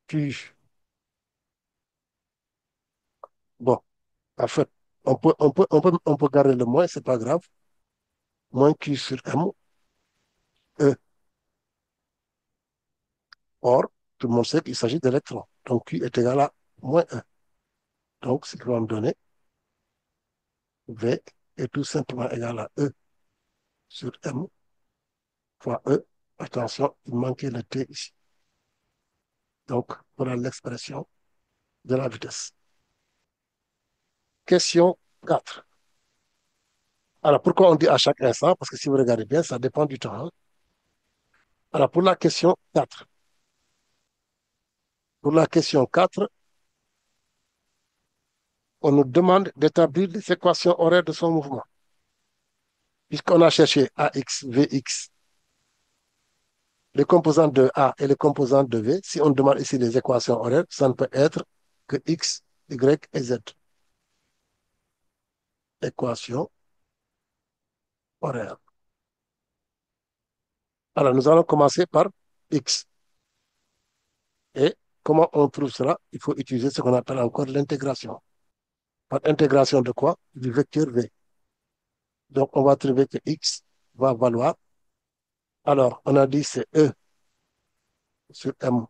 Q. Bon, en fait, on peut garder le moins, c'est pas grave. Moins Q sur M, E. Or, tout le monde sait qu'il s'agit d'électrons. Donc, Q est égal à moins E. Donc, ce qui va me donner V est tout simplement égal à E sur M fois E. Attention, il manquait le T ici. Donc, voilà l'expression de la vitesse. Question 4. Alors, pourquoi on dit à chaque instant? Parce que si vous regardez bien, ça dépend du temps, hein. Alors, pour la question 4, on nous demande d'établir les équations horaires de son mouvement. Puisqu'on a cherché AX, VX, les composantes de A et les composantes de V, si on demande ici les équations horaires, ça ne peut être que X, Y et Z. Équation horaire. Alors, nous allons commencer par X. Et comment on trouve cela? Il faut utiliser ce qu'on appelle encore l'intégration. Par intégration de quoi? Du vecteur V. Donc, on va trouver que X va valoir. Alors, on a dit c'est E sur M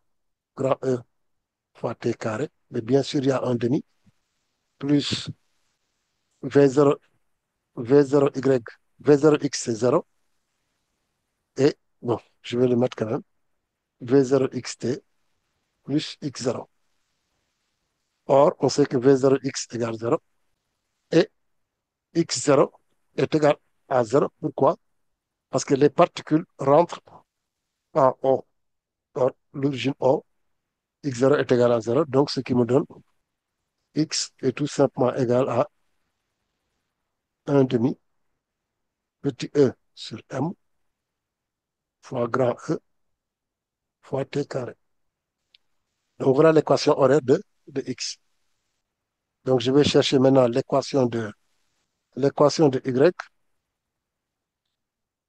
grand E fois T carré. Mais bien sûr, il y a un demi plus V0, V0Y, V0X c'est 0. Et bon, je vais le mettre quand même. V0XT plus X0. Or, on sait que V0X égale 0 et X0 est égal à 0. Pourquoi? Parce que les particules rentrent en O. Or, l'origine O, X0 est égal à 0. Donc, ce qui me donne X est tout simplement égal à 1 demi petit e sur M fois grand E fois T carré. Donc, voilà l'équation horaire de X. Donc, je vais chercher maintenant l'équation de Y.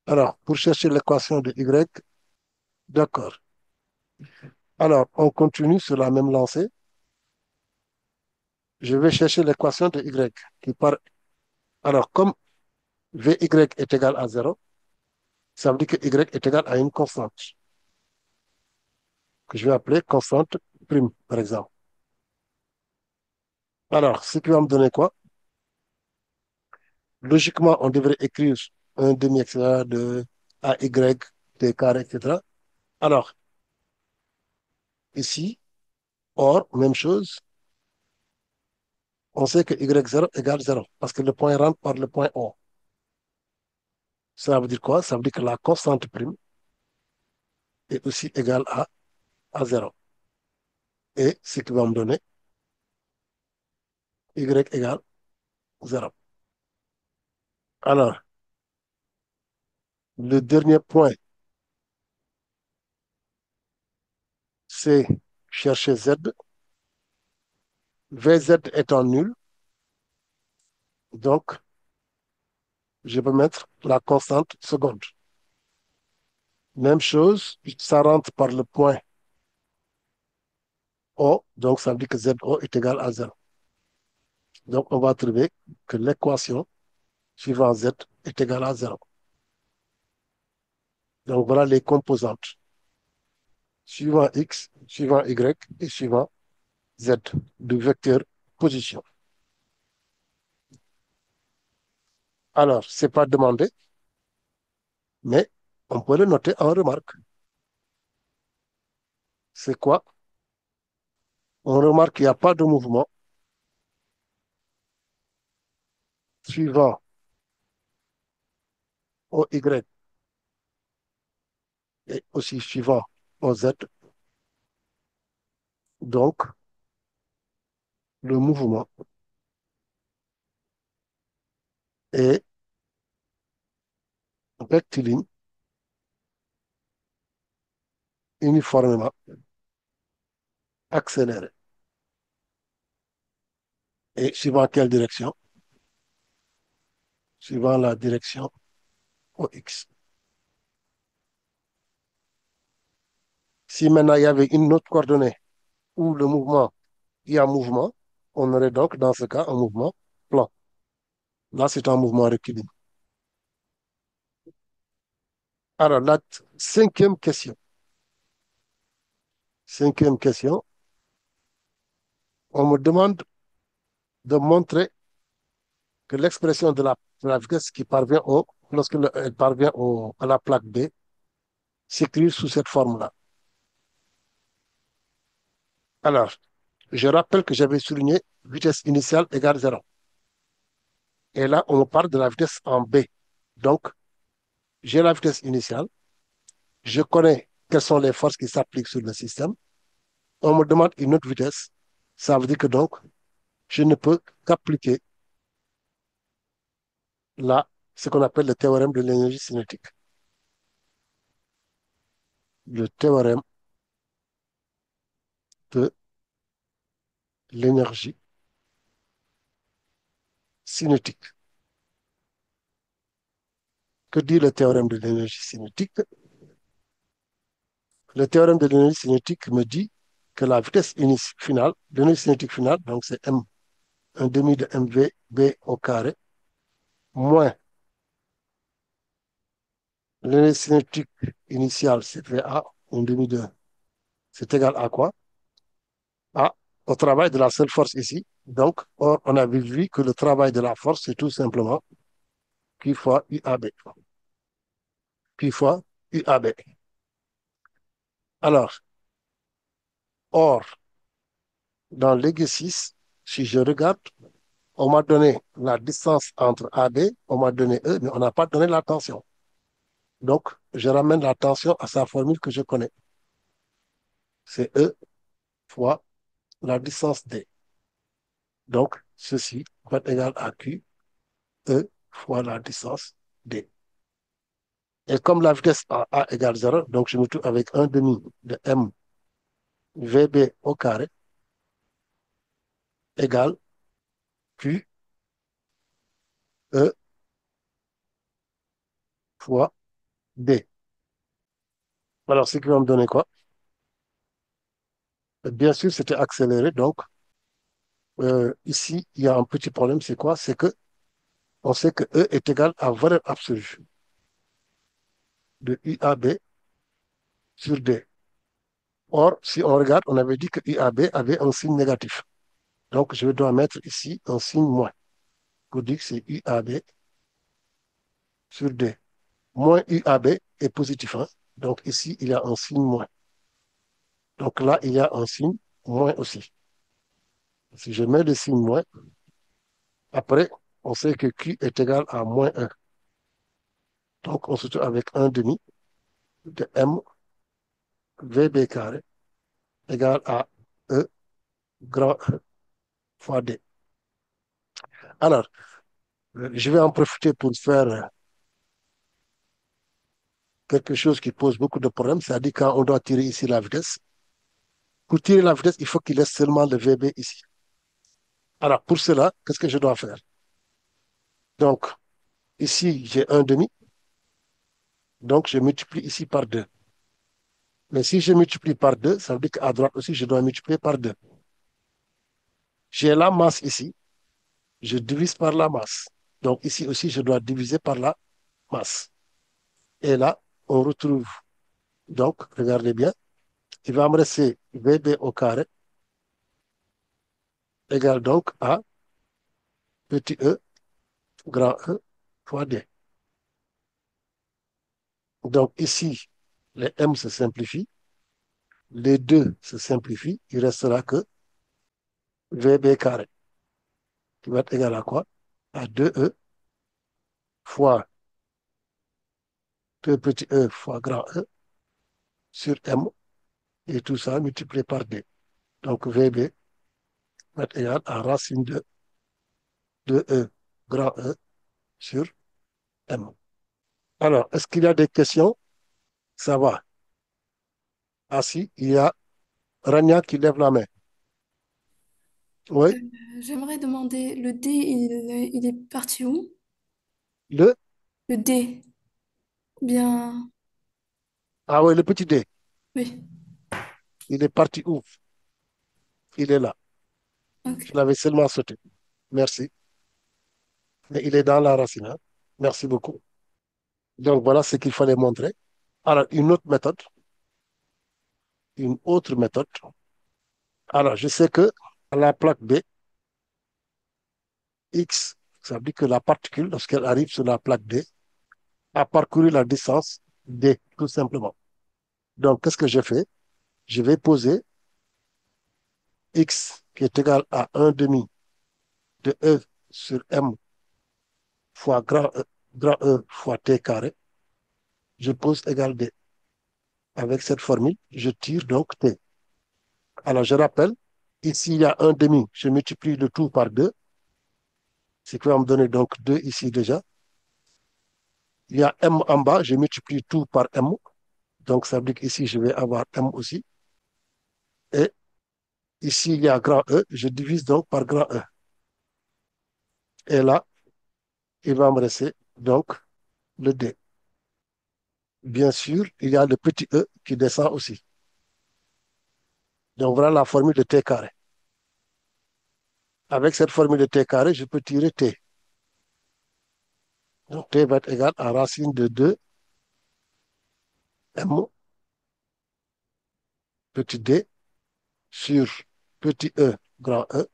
Alors, pour chercher l'équation de Y, d'accord. Alors, on continue sur la même lancée. Je vais chercher l'équation de Y qui part. Alors, comme Vy est égal à 0, ça veut dire que Y est égal à une constante, que je vais appeler constante prime, par exemple. Alors, ce qui va me donner quoi? Logiquement, on devrait écrire un demi, etc., de AY, T carré, etc. Alors, ici, or, même chose, on sait que Y0 égale 0, parce que le point rentre par le point O. Ça veut dire quoi? Ça veut dire que la constante prime est aussi égale à 0. Et ce qui va me donner Y égale 0. Alors, le dernier point, c'est chercher Z. VZ étant nul, donc je peux mettre la constante seconde. Même chose, ça rentre par le point O, donc ça veut dire que ZO est égal à 0. Donc on va trouver que l'équation suivant Z est égale à 0. Donc voilà les composantes suivant X, suivant Y et suivant Z du vecteur position. Alors, ce n'est pas demandé, mais on peut le noter en remarque. C'est quoi? On remarque qu'il n'y a pas de mouvement suivant OY et aussi suivant OZ. Donc, le mouvement est rectiligne uniformément accéléré. Et suivant quelle direction? Suivant la direction OX. Si maintenant il y avait une autre coordonnée où le mouvement, il y a mouvement, on aurait donc dans ce cas un mouvement plan. Là, c'est un mouvement rectiligne. Alors, la cinquième question. Cinquième question, on me demande de montrer que l'expression de la vitesse qui parvient lorsque elle parvient à la plaque B s'écrit sous cette forme-là. Alors, je rappelle que j'avais souligné vitesse initiale égale 0. Et là, on parle de la vitesse en B. Donc, j'ai la vitesse initiale, je connais quelles sont les forces qui s'appliquent sur le système. On me demande une autre vitesse. Ça veut dire que donc, je ne peux qu'appliquer là ce qu'on appelle le théorème de l'énergie cinétique. Le théorème de l'énergie cinétique. Que dit le théorème de l'énergie cinétique? Le théorème de l'énergie cinétique me dit que la vitesse finale, l'énergie cinétique finale, donc c'est m, un demi de mv b au carré, moins l'énergie cinétique initiale, c'est va, un demi de, c'est égal à quoi? À, au travail de la seule force ici. Donc, or, on a vu que le travail de la force, c'est tout simplement Q fois UAB. Q fois UAB. Alors, or, dans l'exercice, si je regarde, on m'a donné la distance entre AB, on m'a donné E, mais on n'a pas donné la tension. Donc, je ramène la tension à sa formule que je connais. C'est E fois la distance D. Donc, ceci va être égal à Q, E fois la distance D. Et comme la vitesse en A égale 0, donc je me trouve avec un demi de M VB au carré égale Q, E fois D. Alors, ce qui va me donner quoi? Bien sûr, c'était accéléré. Donc, ici, il y a un petit problème. C'est quoi? C'est que on sait que E est égal à valeur absolue de UAB sur D. Or, si on regarde, on avait dit que UAB avait un signe négatif. Donc, je dois mettre ici un signe moins pour dire que c'est UAB sur D. Moins UAB est positif, hein. Donc, ici, il y a un signe moins. Donc là, il y a un signe moins aussi. Si je mets le signe moins, après, on sait que Q est égal à moins 1. Donc, on se trouve avec un demi de M VB carré égale à E grand E fois D. Alors, je vais en profiter pour faire quelque chose qui pose beaucoup de problèmes, c'est-à-dire quand on doit tirer ici la vitesse. Pour tirer la vitesse, il faut qu'il laisse seulement le VB ici. Alors, pour cela, qu'est-ce que je dois faire? Donc, ici, j'ai un demi, donc je multiplie ici par 2. Mais si je multiplie par 2, ça veut dire qu'à droite aussi, je dois multiplier par 2. J'ai la masse ici, je divise par la masse. Donc ici aussi, je dois diviser par la masse. Et là, on retrouve, donc, regardez bien, il va me rester VB au carré égale donc à petit e, grand E fois D. Donc ici, les M se simplifient, les 2 se simplifient, il restera que VB carré, qui va être égal à quoi? À 2E fois 2 petit e fois grand E sur M, et tout ça multiplié par D. Donc VB va être égal à racine de 2E grand E sur M. Alors, est-ce qu'il y a des questions? Ça va. Ah si, il y a Rania qui lève la main. Oui, J'aimerais demander, le D, il est parti où? le, Le D. Bien, ah oui, le petit D, oui, il est parti où? Il est là. ok. Je l'avais seulement sauté. Merci. Mais il est dans la racine, hein. Merci beaucoup. Donc voilà ce qu'il fallait montrer. Alors, une autre méthode. Alors, je sais que à la plaque B, X, ça veut dire que la particule, lorsqu'elle arrive sur la plaque D, a parcouru la distance D, tout simplement. Donc, qu'est-ce que je fais? Je vais poser X qui est égal à un demi de E sur M fois grand E fois T carré. Je pose égal D. Avec cette formule, je tire donc T. Alors, je rappelle, ici, il y a un demi. Je multiplie le tout par 2, ce qui va me donner donc 2 ici déjà. Il y a M en bas, je multiplie tout par M. Donc, ça veut dire qu'ici, je vais avoir M aussi. Et ici, il y a grand E, je divise donc par grand E. Et là, il va me rester donc le D. Bien sûr, il y a le petit E qui descend aussi. Donc, voilà la formule de T carré. Avec cette formule de T carré, je peux tirer T. Donc, T va être égal à racine de 2 M petit d sur petit e grand E.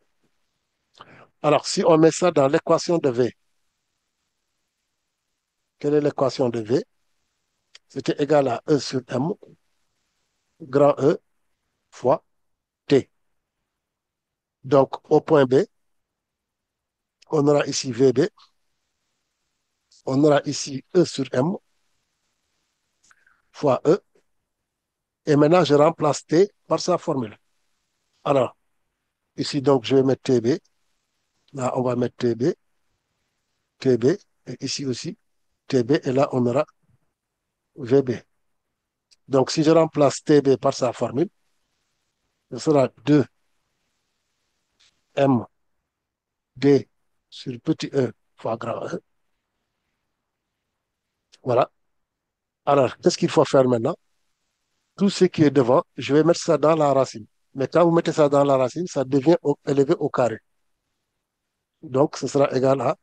Alors, si on met ça dans l'équation de V, quelle est l'équation de V? C'était égal à E sur M grand E fois T. Donc, au point B, on aura ici VB, on aura ici E sur M fois E. Et maintenant, je remplace T par sa formule. Alors, ici, donc, je vais mettre TB. Là, on va mettre TB, TB, et ici aussi, TB, et là, on aura VB. Donc, si je remplace TB par sa formule, ce sera 2M D sur petit e fois grand E. Voilà. Alors, qu'est-ce qu'il faut faire maintenant? Tout ce qui est devant, je vais mettre ça dans la racine. Mais quand vous mettez ça dans la racine, ça devient élevé au carré. Donc, ce sera égal à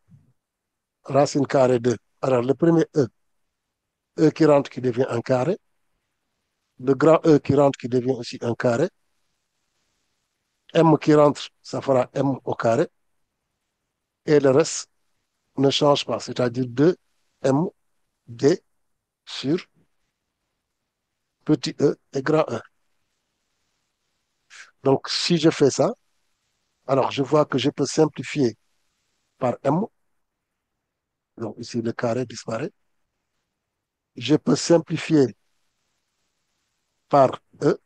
racine carrée de. Alors, le premier E qui rentre qui devient un carré. Le grand E qui rentre qui devient aussi un carré. M qui rentre, ça fera M au carré. Et le reste ne change pas, c'est-à-dire 2M D sur petit e et grand E. Donc, si je fais ça, alors je vois que je peux simplifier par M. Donc, ici, le carré disparaît. Je peux simplifier par E.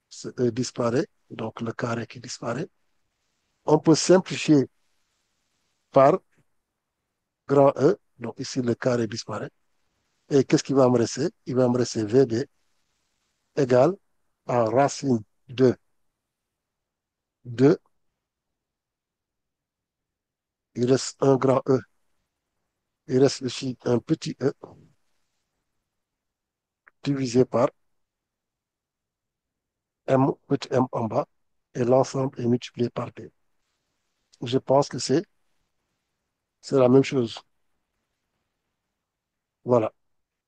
Ce E disparaît. Donc, le carré qui disparaît. On peut simplifier par grand E. Donc, ici, le carré disparaît. Et qu'est-ce qui va me rester? Il va me rester VB égale à racine de 2. Il reste un grand E. Il reste ici un petit E divisé par M, petit m en bas. Et l'ensemble est multiplié par D. Je pense que c'est la même chose. Voilà,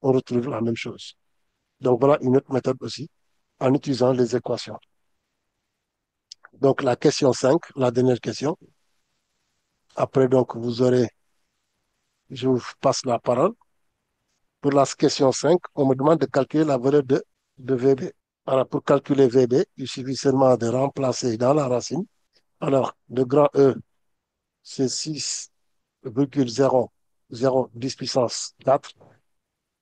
on retrouve la même chose. Donc voilà une autre méthode aussi, en utilisant les équations. Donc la question 5, la dernière question. Après, donc, vous aurez, je vous passe la parole. Pour la question 5, on me demande de calculer la valeur de VB. Alors, pour calculer VB, il suffit seulement de remplacer dans la racine Alors, le grand E, c'est 6,010 puissance 4.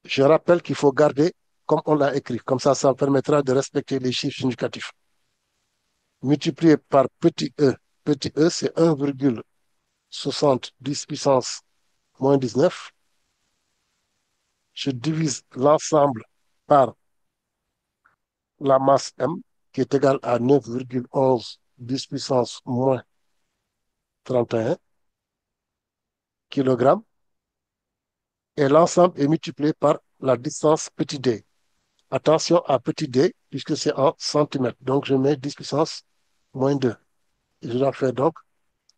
Je rappelle qu'il faut garder comme on l'a écrit. Comme ça permettra de respecter les chiffres significatifs. Multiplié par petit e. Petit e, c'est 1,70 puissance moins 19. Je divise l'ensemble par la masse M, qui est égale à 9,11 10 puissance moins 31 kg. Et l'ensemble est multiplié par la distance petit d. Attention à petit d, puisque c'est en centimètres. Donc, je mets 10 puissance moins 2. Je dois faire donc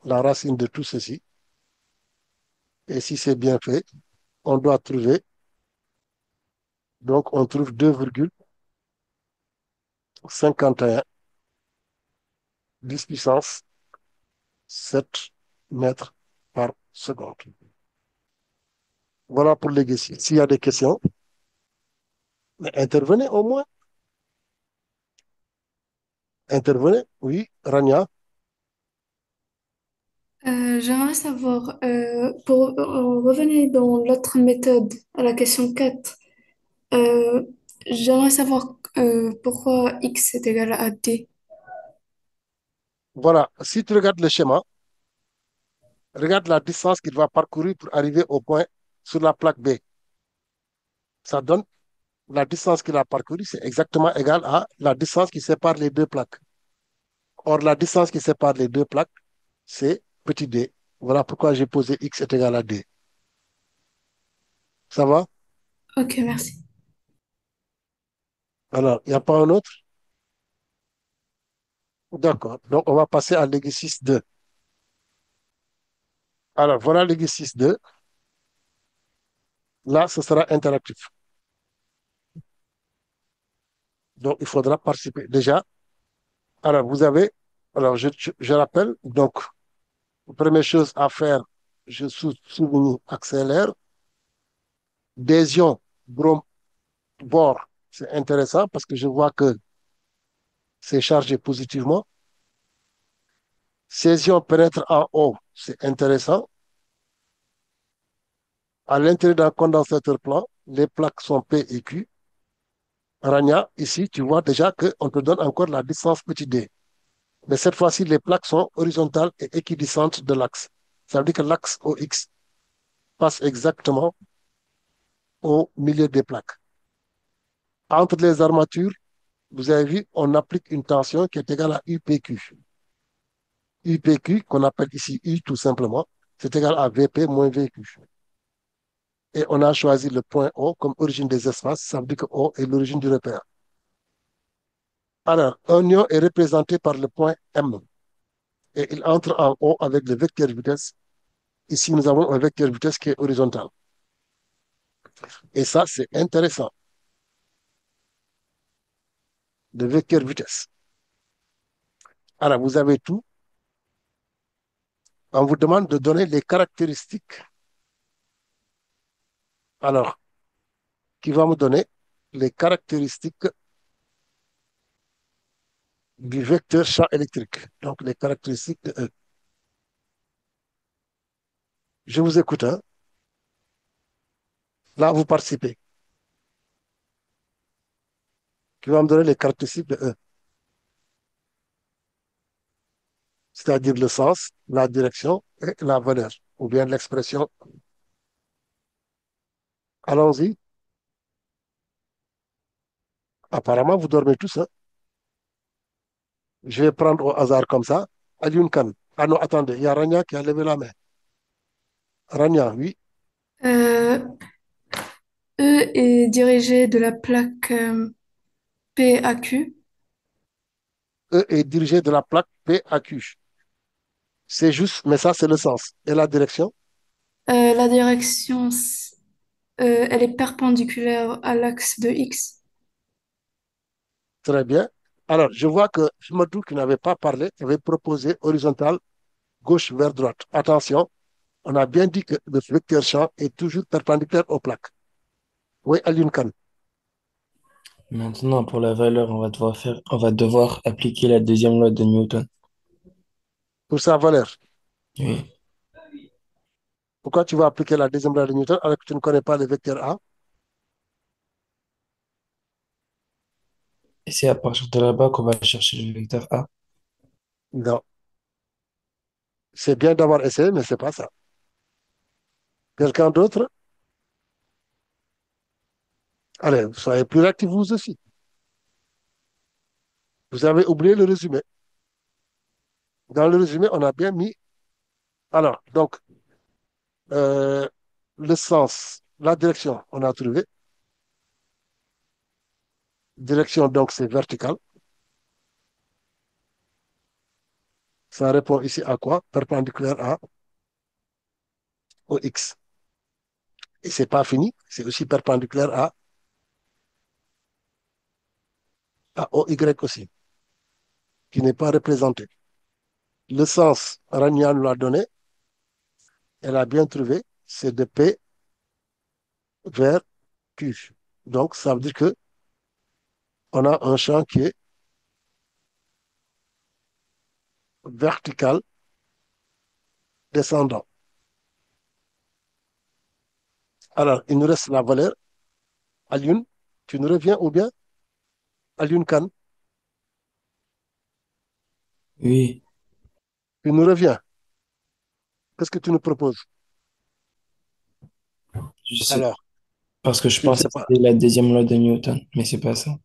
la racine de tout ceci. Et si c'est bien fait, on doit trouver, donc on trouve 2,51 10 puissance 7 mètres par seconde. Voilà pour l'exercice. S'il y a des questions, mais intervenez au moins. Intervenez. Oui, Rania. J'aimerais savoir, pour revenir dans l'autre méthode, à la question 4. euh, j'aimerais savoir pourquoi x est égal à d. Voilà. Si tu regardes le schéma, regarde la distance qu'il va parcourir pour arriver au point sur la plaque B. Ça donne la distance qu'il a parcourue, c'est exactement égal à la distance qui sépare les deux plaques. Or, la distance qui sépare les deux plaques, c'est petit d. Voilà pourquoi j'ai posé x est égal à d. Ça va? Ok, merci. Alors, il n'y a pas un autre? D'accord. Donc, on va passer à l'exercice 2. Alors, voilà l'exercice 2. Là, ce sera interactif. Donc, il faudra participer. Déjà, alors, vous avez, alors, je rappelle, donc, première chose à faire, je souligne accélère. Adhésion, bord, c'est intéressant parce que je vois que c'est chargé positivement. Césio pénètre en haut, c'est intéressant. À l'intérieur d'un condensateur plat, les plaques sont P et Q. Rania, ici, tu vois déjà qu'on te donne encore la distance petit d. Mais cette fois-ci, les plaques sont horizontales et équidistante de l'axe. Ça veut dire que l'axe OX passe exactement au milieu des plaques. Entre les armatures, vous avez vu, on applique une tension qui est égale à UPQ. UPQ, qu'on appelle ici U tout simplement, c'est égal à VP moins VQ. Et on a choisi le point O comme origine des espaces. Ça veut dire que O est l'origine du repère. Alors, un ion est représenté par le point M et il entre en O avec le vecteur vitesse. Ici, nous avons un vecteur vitesse qui est horizontal. Et ça, c'est intéressant, le vecteur vitesse. Alors, vous avez tout. On vous demande de donner les caractéristiques. Alors, qui va me donner les caractéristiques du vecteur champ électrique. Donc, les caractéristiques de E. Je vous écoute, hein. Là, vous participez. Qui va me donner les caractéristiques de E, c'est-à-dire le sens, la direction et la valeur, ou bien l'expression. Allons-y. Apparemment, vous dormez tous, hein. Je vais prendre au hasard comme ça. Alioune Kane. Ah non, attendez, il y a Rania qui a levé la main. Rania, oui. Euh, E est dirigé de la plaque PAQ. E est dirigé de la plaque PAQ. C'est juste, mais ça, c'est le sens. Et la direction? La direction, elle est perpendiculaire à l'axe de X. Très bien. Alors, je vois que Madou, qui n'avait pas parlé, avait proposé horizontal, gauche vers droite. Attention, on a bien dit que le vecteur champ est toujours perpendiculaire aux plaques. Oui, Alioune Kane. Maintenant, pour la valeur, on va devoir appliquer la deuxième loi de Newton. pour sa valeur. Oui. Pourquoi tu vas appliquer la deuxième loi de Newton alors que tu ne connais pas le vecteur A? Et c'est à partir de là-bas qu'on va chercher le vecteur A. Non. C'est bien d'avoir essayé, mais c'est pas ça. Quelqu'un d'autre? Allez, soyez plus actifs vous aussi. Vous avez oublié le résumé. Dans le résumé, on a bien mis. Alors, donc, euh, le sens, la direction, on a trouvé. Direction, donc, c'est vertical. Ça répond ici à quoi? Perpendiculaire au X. Et c'est pas fini, c'est aussi perpendiculaire au Y aussi, qui n'est pas représenté. Le sens, Ragnan nous l'a donné, elle a bien trouvé, c'est de P vers Q. Donc, ça veut dire que on a un champ qui est vertical descendant. Alors, il nous reste la valeur Alioune. Tu nous reviens ou bien Alioune Khan? Oui, Tu nous reviens. Qu'est-ce que tu nous proposes? je sais. Alors, Parce que je tu ne pensais sais que pas. c'était la deuxième loi de Newton, mais c'est pas ça.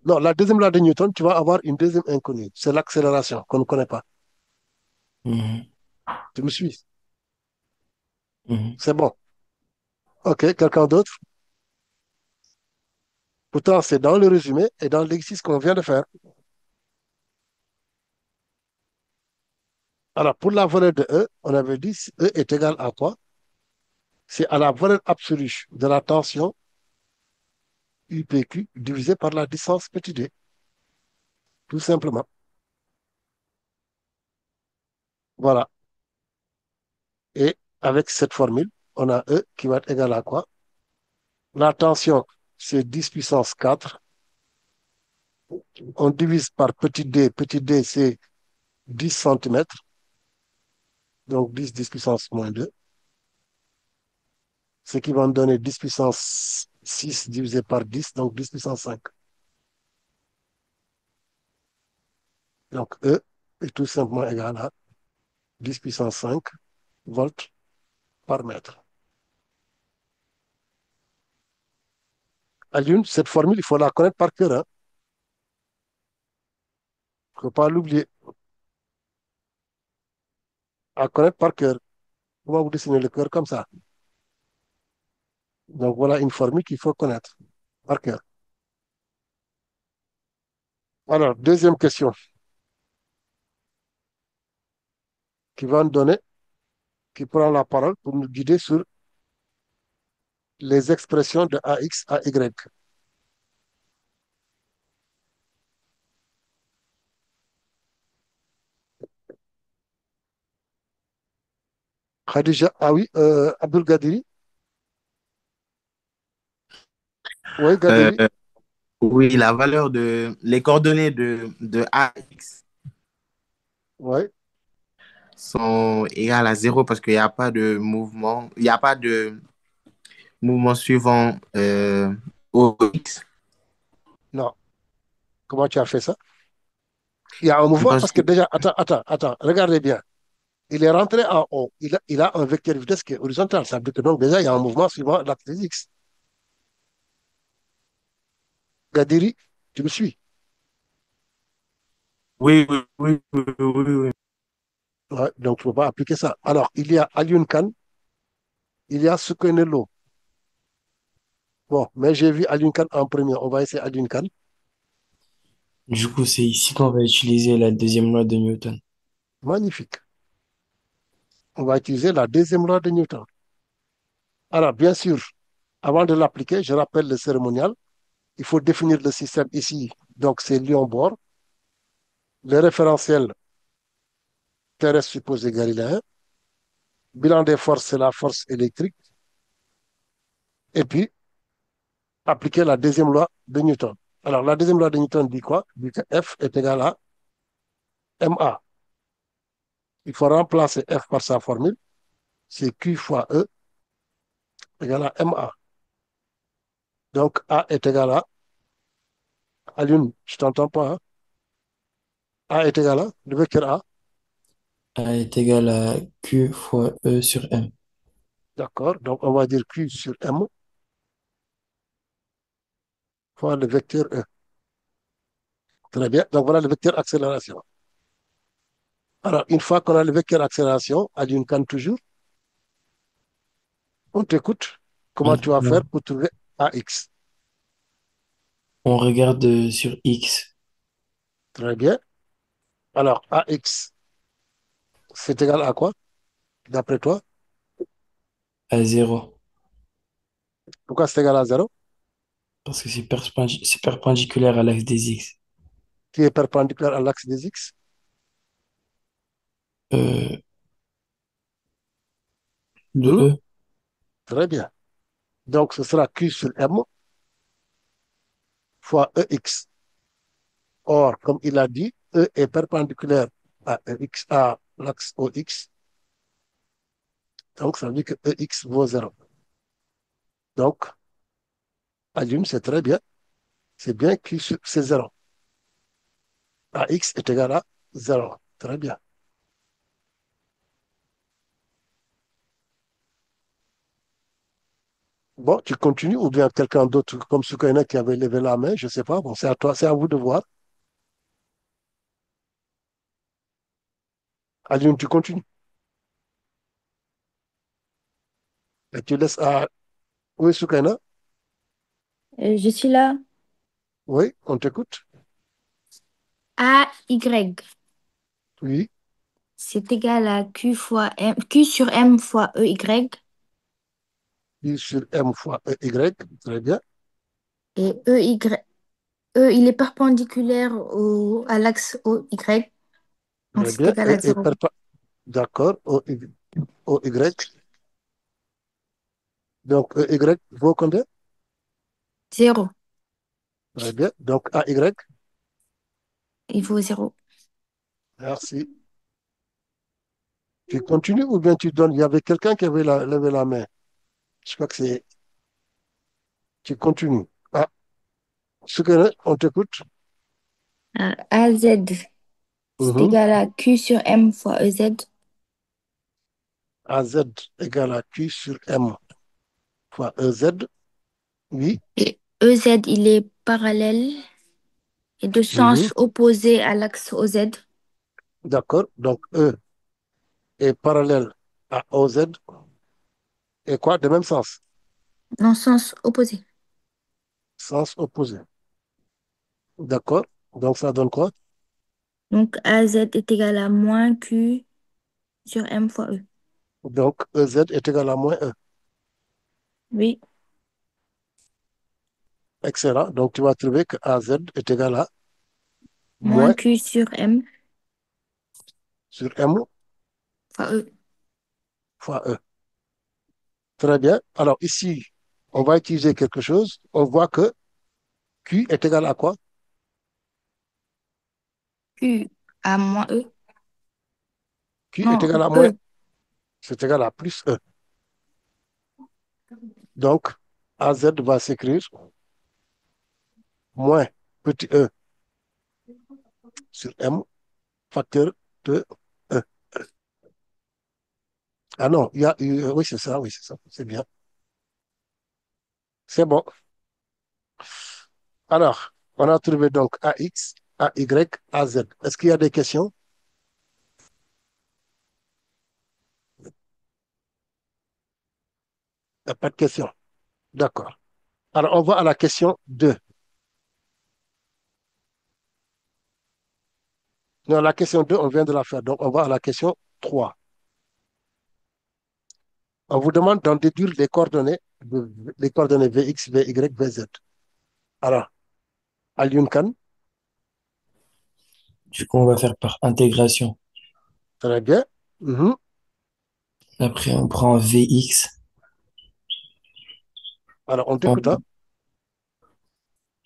Non, la deuxième loi de Newton, tu vas avoir une deuxième inconnue. C'est l'accélération qu'on ne connaît pas. Mhm, Tu me suis? mhm. C'est bon. OK, quelqu'un d'autre? Pourtant, c'est dans le résumé et dans l'exercice qu'on vient de faire. Alors, pour la valeur de E, on avait dit E est égal à quoi? C'est à la valeur absolue de la tension UPQ divisée par la distance petit d, tout simplement. Voilà. Et avec cette formule, on a E qui va être égal à quoi? La tension, c'est 10 puissance 4. On divise par petit d. Petit d, c'est 10 centimètres. Donc 10 puissance moins 2. Ce qui va me donner 10 puissance 6 divisé par 10, donc 10 puissance 5. Donc E est tout simplement égal à 10 puissance 5 volts par mètre. À l'une, cette formule, il faut la connaître par cœur. Hein. Il ne faut pas l'oublier. À connaître par cœur. Comment vous dessinez le cœur comme ça? Donc voilà une formule qu'il faut connaître par cœur. Alors, deuxième question qui va nous donner, qui prend la parole pour nous guider sur les expressions de AX à Y. Khadija, ah oui, Abdul Gadiri. Oui, Euh, Gadiri. oui, la valeur les coordonnées de AX Oui, sont égales à zéro parce qu'il n'y a pas de mouvement, il n'y a pas de mouvement suivant OX. non. Comment tu as fait ça? Il y a un mouvement Parce parce que que, déjà, attends, regardez bien. Il est rentré en haut. Il a un vecteur de vitesse qui est horizontal. Ça veut dire que donc déjà, il y a un mouvement suivant l'axe des X. Gadiri, tu me suis? oui, oui, oui, oui, oui, oui. Ouais, donc, il ne faut pas appliquer ça. Alors, il y a Alioune Khan, il y a Sukenelo. Bon, mais j'ai vu Alioune Khan en premier. On va essayer Alioune Khan. Du coup, c'est ici qu'on va utiliser la deuxième loi de Newton. Magnifique. On va utiliser la deuxième loi de Newton. Alors, bien sûr, avant de l'appliquer, je rappelle le cérémonial. Il faut définir le système ici. Donc, c'est Lyon-Bord. Le référentiel terrestre supposé galiléen. Bilan des forces, c'est la force électrique. Et puis, appliquer la deuxième loi de Newton. Alors, la deuxième loi de Newton dit quoi? Dit que F est égal à MA. Il faut remplacer F par sa formule. C'est Q fois E égale à MA. Donc, A est égal à... Alioune, je t'entends pas, hein? A est égal à... Le vecteur A. A est égal à Q fois E sur M. D'accord. Donc, on va dire Q sur M fois le vecteur E. Très bien. Donc, voilà le vecteur accélération. Alors, une fois qu'on a le vecteur accélération, Alioune Kane toujours, on t'écoute. Comment tu vas faire Maintenant, pour trouver AX? on regarde sur X Très bien. Alors, AX, c'est égal à quoi, d'après toi? à 0 Pourquoi c'est égal à zéro? parce que c'est perpendiculaire à l'axe des X. Qui est perpendiculaire à l'axe des X? Euh, le Hmm. E, Très bien. Donc, ce sera Q sur M fois EX. Or, comme il a dit, E est perpendiculaire à EX, à l'axe OX. Donc, ça veut dire que EX vaut zéro. Donc, Alioune, c'est très bien. C'est bien Q sur c'est zéro. AX est égal à zéro. Très bien. Bon, tu continues ou bien quelqu'un d'autre comme Soukaina qui avait levé la main, je ne sais pas. Bon, c'est à toi, c'est à vous de voir. Alioune, tu continues. Et tu laisses à... Oui, Soukaina? Je suis là. Oui, on t'écoute. AY, Oui, c'est égal à Q fois M, Q sur M fois EY. Q sur M fois EY. Très bien. Et EY, E, il est perpendiculaire à l'axe OY. Donc, Très c'est bien. égal E à est 0. d'accord. OY. Donc, EY vaut combien? 0. Très bien. Donc, AY. Il vaut 0. Merci. Tu continues ou bien tu donnes? Il y avait quelqu'un qui avait levé la main. Je crois que c'est. Tu continues. Ah, Soukaina, on t'écoute. AZ, c'est Mhm. égal à Q sur M fois EZ. AZ égale à Q sur M fois EZ. Oui. Et EZ, il est parallèle et de Mhm. sens opposé à l'axe OZ. D'accord. Donc, E est parallèle à OZ et quoi? De même sens. Non, sens opposé. Sens opposé. D'accord. Donc, ça donne quoi? Donc, AZ est égal à moins Q sur M fois E. Donc, EZ est égal à moins E. Oui, Excellent. Donc, tu vas trouver que AZ est égal à moins moins Q sur M sur M fois E. fois E. Très bien. Alors, ici, on va utiliser quelque chose. On voit que Q est égal à quoi? Q à moins E. Q est Non, égal à moins, E. c'est égal à plus E. Donc, AZ va s'écrire moins petit e sur M facteur de E. Ah non, oui, oui, c'est ça, c'est bien. C'est bon. Alors, on a trouvé donc AX, AY, AZ. Est-ce qu'il y a des questions? Il n'y a pas de questions. D'accord. Alors, on va à la question 2. Non, la question 2, on vient de la faire. Donc, on va à la question 3. On vous demande d'en déduire les coordonnées VX, VY, VZ. Alors, Alioune Kane, Du coup, on va faire par intégration. très bien. Mhm. Après, on prend Vx. Alors, on t'écoute, hein? On-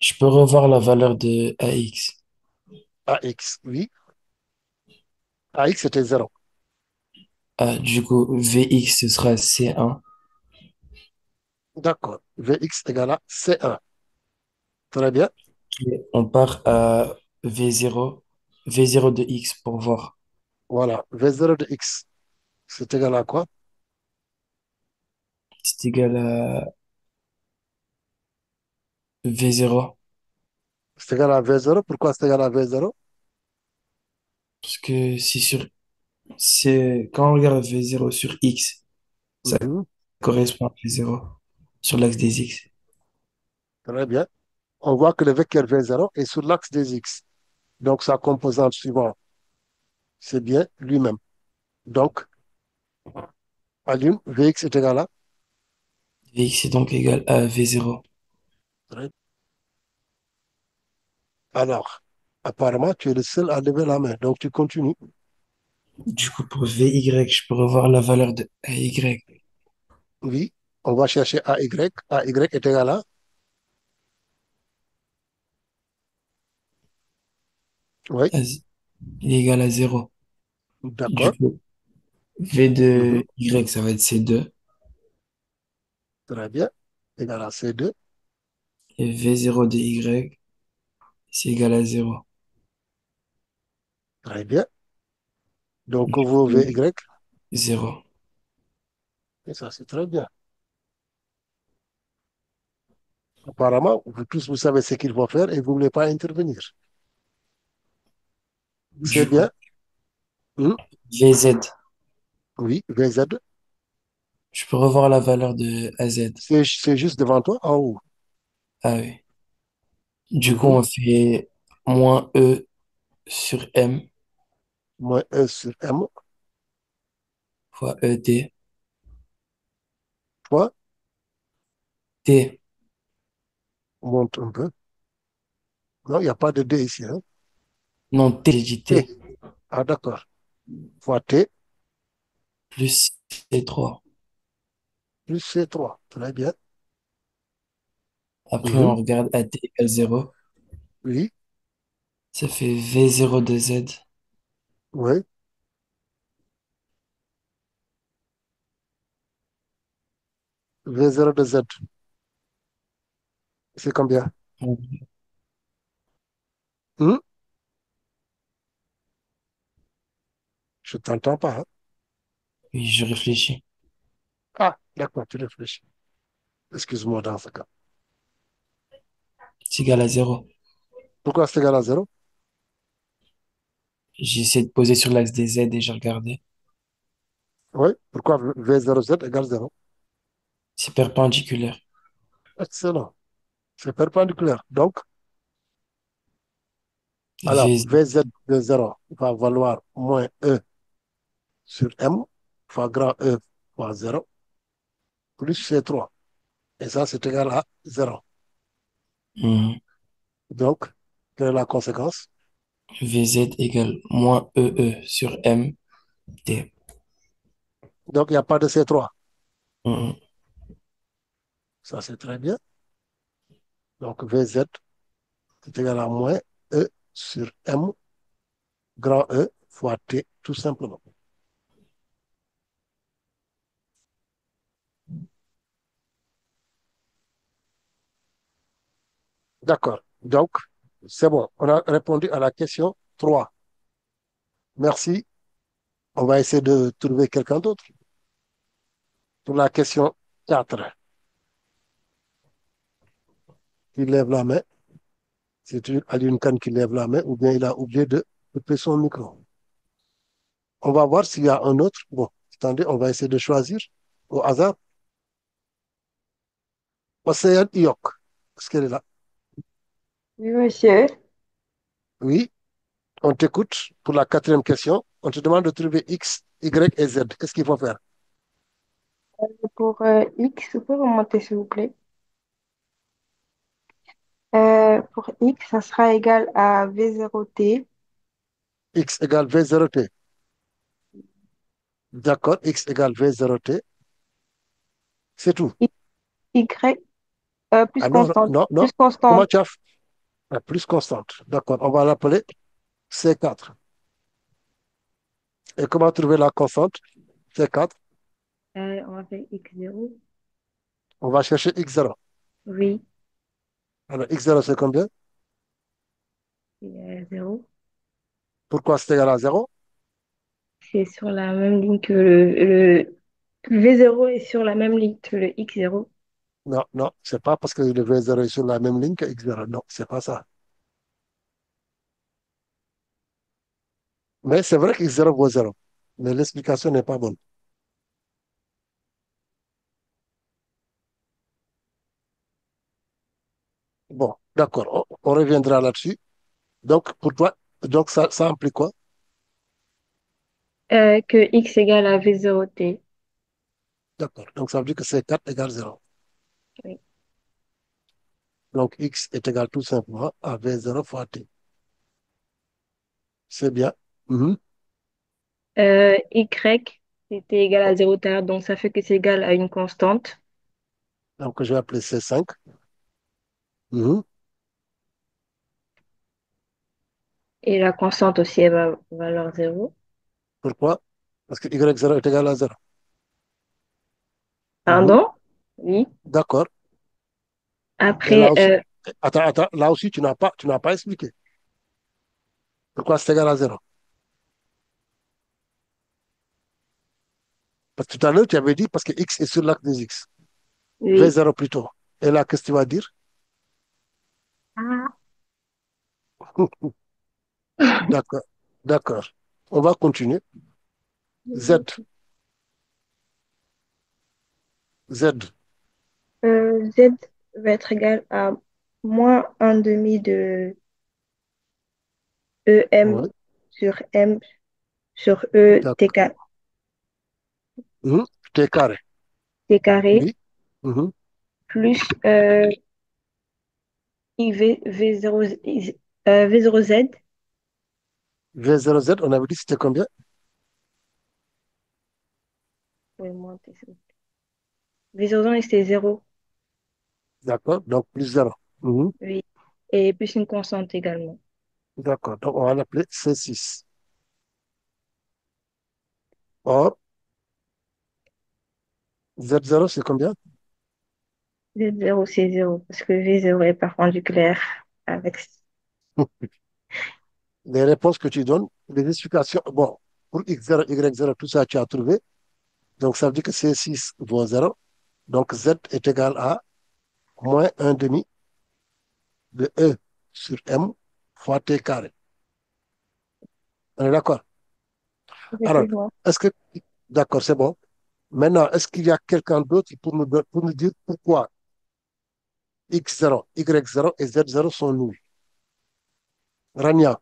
Je peux revoir la valeur de AX. AX, oui. AX, c'était zéro. Du coup, Vx, ce sera C1. D'accord. Vx égale à C1. Très bien. Et on part à V0, V0 de X pour voir. Voilà. V0 de x, c'est égal à quoi? C'est égal à V0. C'est égal à V0. Pourquoi c'est égal à V0? Parce que c'est, quand on regarde V0 sur X, ça Mhm. correspond à V0 sur l'axe des X. Très bien. On voit que le vecteur V0 est sur l'axe des x. Donc, sa composante suivante, c'est bien lui-même. Donc, allume, Vx est égal à. Vx est donc égal à V0. Très- Alors, apparemment, tu es le seul à lever la main. Donc, tu continues. Du coup, pour Vy, je peux revoir la valeur de AY. Oui, on va chercher AY. AY est égal à. Oui, Il est égal à 0. Du d'accord. coup, V Mhm. de Y, ça va être C2. Très bien. Égal à C2. Et V0 de Y, c'est égal à 0. Très bien. Donc, Du vous coup, VY. 0. Et ça, c'est très bien. Apparemment, vous tous, vous savez ce qu'il faut faire et vous ne voulez pas intervenir. C'est Du coup, bien. Hmm. VZ, Oui, VZ. je peux revoir la valeur de AZ. C'est juste devant toi, en haut. Ah oui. Du coup, Mhm. on fait moins E sur M Moins E sur M. fois ET. Fois, T, monte un peu. Non, il n'y a pas de D ici, hein. non, T, j'ai dit T. T, Ah, d'accord. Fois T plus C3. plus C3. Très bien. Après, Mhm. on regarde AT égale 0. Oui, Ça fait V0 de Z oui. V0 de Z. C'est combien? Hmm. Je ne t'entends pas, hein. Oui, je réfléchis. Ah, d'accord, tu réfléchis. Excuse-moi dans ce cas. C'est égal à 0. Pourquoi c'est égal à 0? J'ai essayé de poser sur l'axe des Z et j'ai regardé. Oui. Pourquoi V0Z égale 0? C'est perpendiculaire. Excellent. C'est perpendiculaire. Donc, alors, VZ, VZ de 0 va valoir moins E sur M fois grand E fois 0 plus C3. Et ça, c'est égal à 0. mhm. Donc, quelle est la conséquence? VZ égale moins EE sur M T. Donc, il n'y a pas de C3. Mhm. Ça, c'est très bien. Donc, VZ est égal à moins E sur M grand E fois T, tout simplement. D'accord. Donc, c'est bon. On a répondu à la question 3. Merci. On va essayer de trouver quelqu'un d'autre. Pour la question 4, il lève la main. C'est Aline Khan qui lève la main ou bien il a oublié de couper son micro. On va voir s'il y a un autre. Bon, attendez, on va essayer de choisir au hasard. Océane Iok. Est-ce qu'elle est là? Oui, monsieur. Oui, on t'écoute pour la quatrième question. On te demande de trouver X, Y et Z. Qu'est-ce qu'il faut faire? Pour X, vous pouvez remonter, s'il vous plaît. Pour X, ça sera égal à V0T. X égale V0T. D'accord, X égale V0T. C'est tout. Y, plus Ah non, constante. non, non. Plus Comment constante. tu as fait? Ah, plus constante. D'accord, on va l'appeler C4. Et comment trouver la constante? C'est 4. On va faire x0. On va chercher x0. Oui, Alors, x0, c'est combien? c'est 0. Pourquoi c'est égal à 0? C'est sur la même ligne que le V0 est sur la même ligne que le x0. Non, non, c'est pas parce que le v0 est sur la même ligne que x0. Non, c'est pas ça. Mais c'est vrai que x0 vaut 0. Mais l'explication n'est pas bonne. Bon, d'accord, on reviendra là-dessus. Donc, pour toi, donc ça implique quoi? Que x égale à V0t. D'accord, donc ça veut dire que c'est 4 égale 0. Oui. Donc, x est égal tout simplement à v0 fois t. C'est bien. Mhm. Y, c'était égal à 0 tout à l'heure, donc ça fait que c'est égal à une constante. Donc, je vais appeler C5. Mhm. Et la constante aussi, elle va valoir 0. Pourquoi? Parce que y0 est égal à 0. Mhm. Pardon? Oui. D'accord. Et là Après, aussi, attends, là aussi, tu n'as pas expliqué. Pourquoi c'est égal à 0? Parce que tout à l'heure, tu avais dit parce que x est sur l'axe des x. oui. V0 plutôt. Et là, qu'est-ce que tu vas dire? Ah. D'accord. D'accord. On va continuer. Z. Z. Z va être égal à moins un demi de EM Oui. sur M sur E D'accord. Mhm. T carré. T carré Oui. Mhm. plus V0, V0Z. V0Z, on avait dit c'était combien? Oui, moins V0Z, c'était 0. D'accord. Donc, plus 0. Mhm. Oui. Et plus une constante également. D'accord. Donc, on va l'appeler C6. Or, Z0, c'est combien? Z0, c'est 0 parce que V0 est perpendiculaire avec. Les réponses que tu donnes, les explications. Bon, pour X0, Y0, tout ça, tu as trouvé. Donc, ça veut dire que C6 vaut 0. Donc, Z est égal à moins un demi de E sur M fois T carré. On est d'accord? Alors, Effectivement. est-ce que... D'accord, c'est bon. Maintenant, est-ce qu'il y a quelqu'un d'autre pour nous dire pourquoi X0, Y0 et Z0 sont nuls? Rania,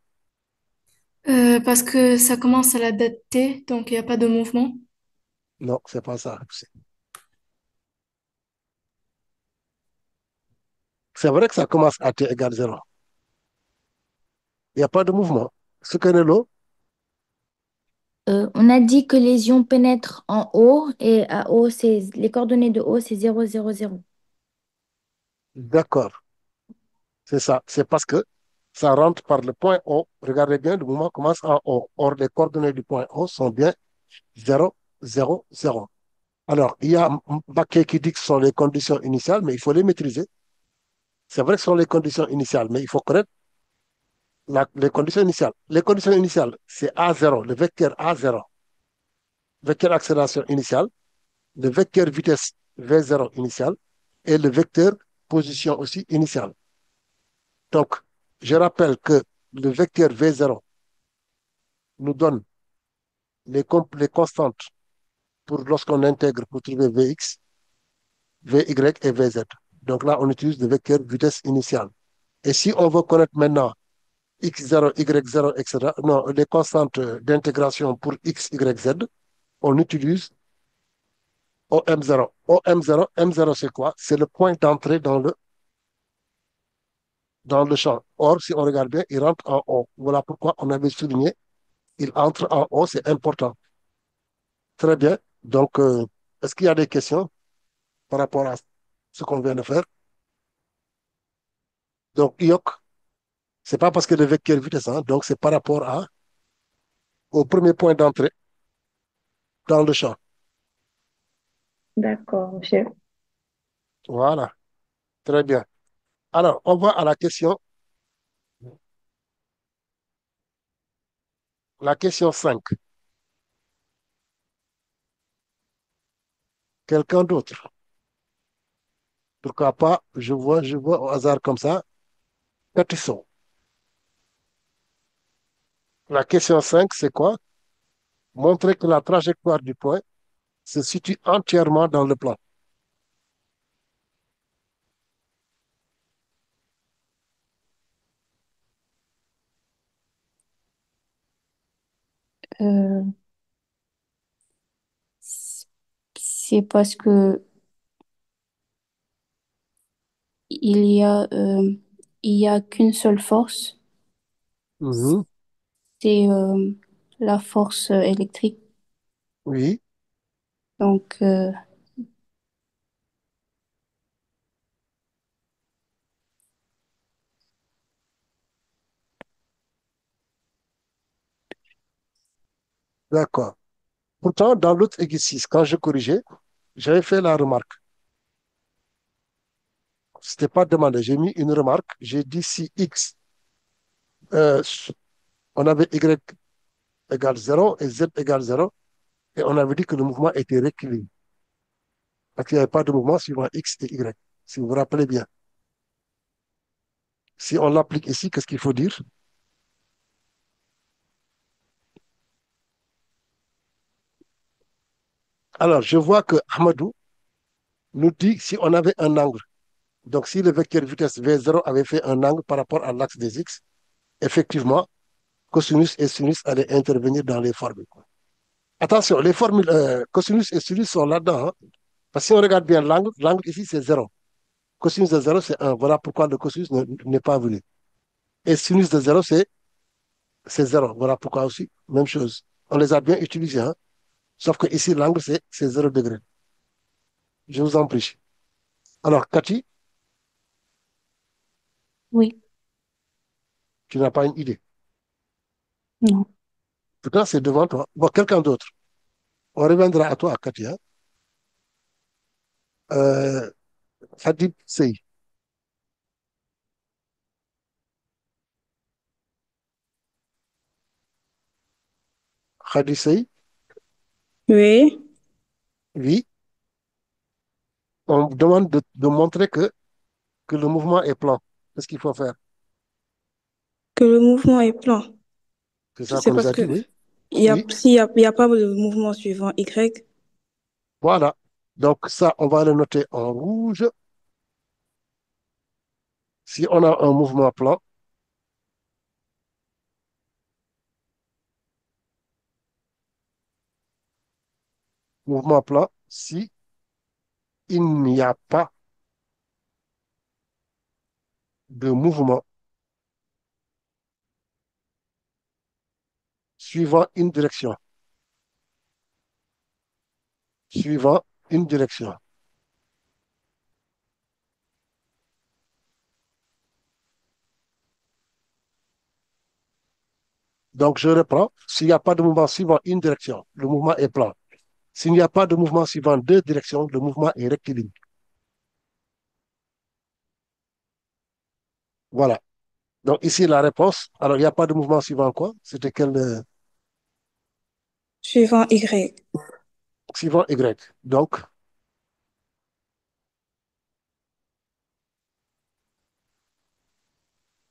Parce que ça commence à la date T, donc il n'y a pas de mouvement. non, c'est pas ça. C'est vrai que ça commence à T égale 0. Il n'y a pas de mouvement. Ce que l'eau, On a dit que les ions pénètrent en haut et à haut, les coordonnées de haut, c'est 0, 0, 0. d'accord, c'est ça. C'est parce que ça rentre par le point O. Regardez bien, le mouvement commence en O. Or, les coordonnées du point O sont bien 0, 0, 0. Alors, il y a Mbaké qui dit que ce sont les conditions initiales, mais il faut les maîtriser. C'est vrai que ce sont les conditions initiales, mais il faut connaître les conditions initiales. Les conditions initiales, c'est A0, le vecteur A0, vecteur accélération initiale, le vecteur vitesse V0 initial et le vecteur position aussi initiale. Donc, je rappelle que le vecteur V0 nous donne les constantes pour lorsqu'on intègre pour trouver Vx, Vy et Vz. Donc là, on utilise le vecteur vitesse initiale. Et si on veut connaître maintenant x0, y0, etc., non, les constantes d'intégration pour x, y, z, on utilise OM0. OM0, M0 c'est quoi? C'est le point d'entrée dans le champ. Or, si on regarde bien, il rentre en O. Voilà pourquoi on avait souligné, il entre en O, c'est important. Très bien. Donc, est-ce qu'il y a des questions par rapport à ce qu'on vient de faire? Donc, IOC, c'est pas parce que le vecteur vitesse, hein, donc c'est par rapport au premier point d'entrée dans le champ. D'accord, monsieur. Voilà, très bien. Alors, on va à la question 5. Quelqu'un d'autre? Pourquoi pas? Je vois au hasard comme ça. Catisson. La question 5, c'est quoi? Montrer que la trajectoire du point se situe entièrement dans le plan. Euh, c'est parce que il y a, euh, il y a qu'une seule force, Mhm. c'est la force électrique. Oui, Donc, d'accord. Pourtant, dans l'autre exercice, quand je corrigeais, j'avais fait la remarque. C'était pas demandé. J'ai mis une remarque. J'ai dit si X, euh, on avait Y égale 0 et Z égale 0, et on avait dit que le mouvement était rectiligne. Parce qu'il n'y avait pas de mouvement suivant X et Y. Si vous vous rappelez bien. Si on l'applique ici, qu'est-ce qu'il faut dire? Alors, je vois que Ahmadou nous dit si on avait un angle. Donc, si le vecteur vitesse V0 avait fait un angle par rapport à l'axe des X, effectivement, cosinus et sinus allaient intervenir dans les formules. Attention, les formules cosinus et sinus sont là-dedans, hein. Parce que si on regarde bien l'angle, l'angle ici c'est 0. Cosinus de 0 c'est 1. Voilà pourquoi le cosinus n'est pas venu. Et sinus de 0 c'est 0. Voilà pourquoi aussi, même chose. On les a bien utilisés, hein. Sauf que ici l'angle c'est 0 degré. Je vous en prie. Alors, Cathy, oui, tu n'as pas une idée. non. Pourtant, c'est devant toi. Bon, quelqu'un d'autre. On reviendra à toi, Cathy, hein. Euh, Hadib Sey. Hadib Sey, Oui, oui. On demande de montrer que le mouvement est plan. Qu'est-ce qu'il faut faire? que le mouvement est plan. C'est ça C'est qu'on nous parce a que dit, oui. il Oui, y a pas de mouvement suivant Y. voilà. Donc ça, on va le noter en rouge. Si on a un mouvement plan, si il n'y a pas de mouvement suivant une direction, suivant une direction. Donc je reprends. S'il n'y a pas de mouvement suivant une direction, le mouvement est plan. S'il n'y a pas de mouvement suivant deux directions, le mouvement est rectiligne. Voilà. Donc ici, la réponse. Alors, il n'y a pas de mouvement suivant quoi? C'était quel Suivant Y. suivant Y. Donc,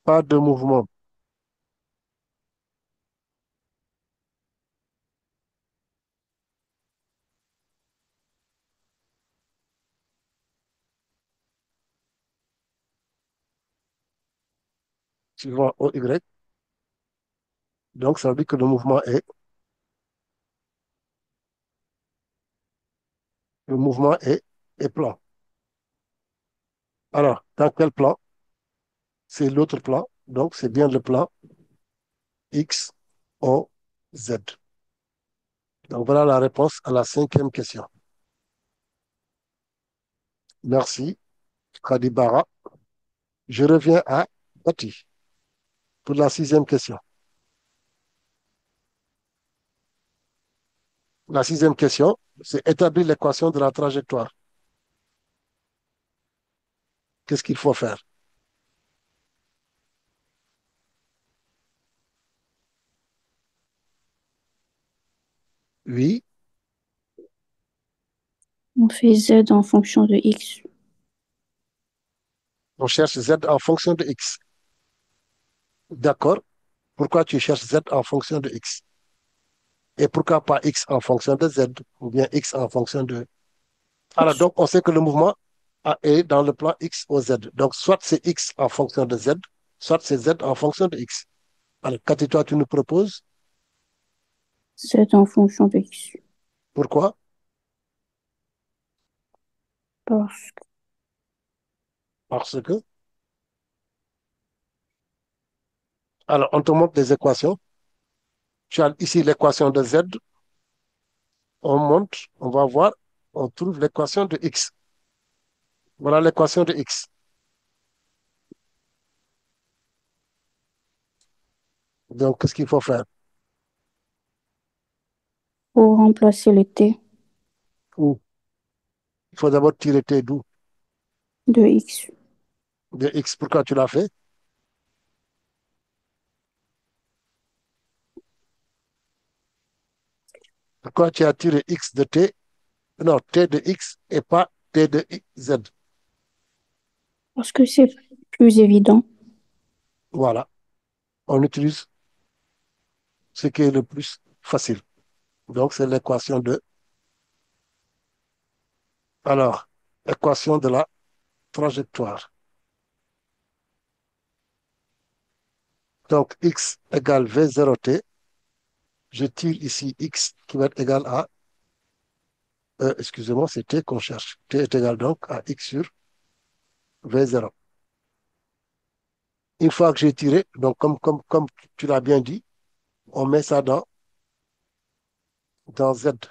pas de mouvement suivant OY. Donc, ça veut dire que le mouvement est plan. Alors, dans quel plan? C'est l'autre plan. Donc, c'est bien le plan X, O, Z. Donc, voilà la réponse à la cinquième question. Merci, Khadibara. Je reviens à Bati pour la sixième question. La sixième question, c'est établir l'équation de la trajectoire. Qu'est-ce qu'il faut faire? Oui, On fait Z en fonction de X. on cherche Z en fonction de X. D'accord. Pourquoi tu cherches Z en fonction de X? Et pourquoi pas X en fonction de Z ou bien X en fonction de... Alors, donc, on sait que le mouvement est dans le plan X au Z. Donc, soit c'est X en fonction de Z, soit c'est Z en fonction de X. Alors, Cathy, toi, tu nous proposes. Z en fonction de X. Pourquoi? Parce que Parce que... Alors, on te montre des équations. Tu as ici l'équation de Z. On monte, on va voir, on trouve l'équation de X. Voilà l'équation de X. Donc, qu'est-ce qu'il faut faire? pour remplacer le T Ou il faut d'abord tirer T d'où? de X. De X. Pourquoi tu l'as fait? Pourquoi tu as tiré X de T? Non, T de X et pas T de Z. Parce que c'est plus évident. Voilà. On utilise ce qui est le plus facile. Donc, c'est l'équation de... Alors, équation de la trajectoire. Donc, X égale V0T. Je tire ici X qui va être égal à... excusez-moi, c'est T qu'on cherche. T est égal donc à X sur V0. Une fois que j'ai tiré, donc comme tu l'as bien dit, on met ça dans Z.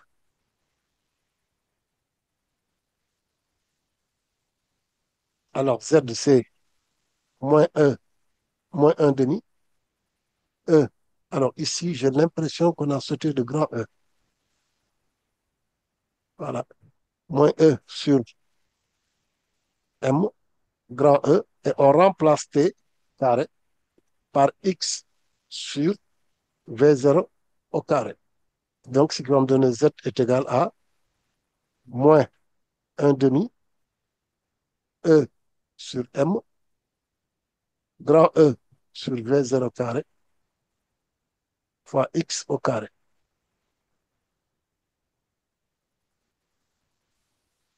Alors, Z, c'est moins un demi, E. Alors, ici, j'ai l'impression qu'on a sauté de grand E. Voilà. Moins E sur M, grand E, et on remplace T carré par X sur V0 au carré. Donc, ce qui va me donner Z est égal à moins un demi E sur M, grand E sur V0 carré fois X au carré.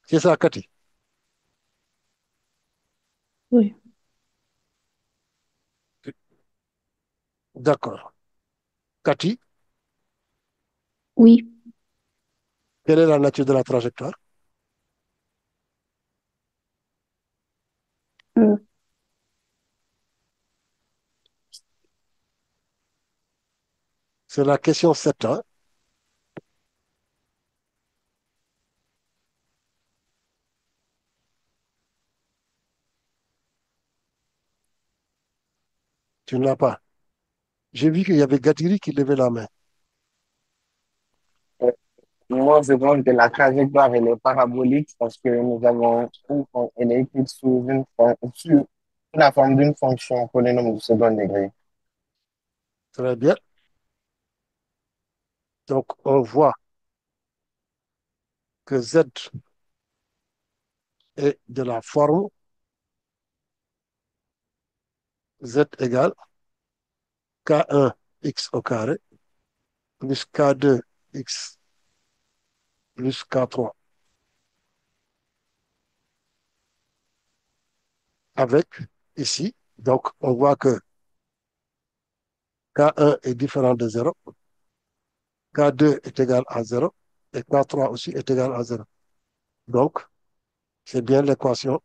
C'est ça, Cathy. Oui. D'accord. Cathy, Oui. quelle est la nature de la trajectoire? Euh, C'est la question 7, hein? Tu ne l'as pas. J'ai vu qu'il y avait Gatiri qui levait la main. Moi, je pense que la trajectoire, elle est parabolique parce que nous avons elle est écrite sous la forme d'une fonction polynôme du second degré. Très bien. Donc, on voit que Z est de la forme Z égale K1 x au carré plus K2 x plus K3 avec ici. Donc, on voit que K1 est différent de 0, K2 est égal à 0 et K3 aussi est égal à 0. Donc, c'est bien l'équation.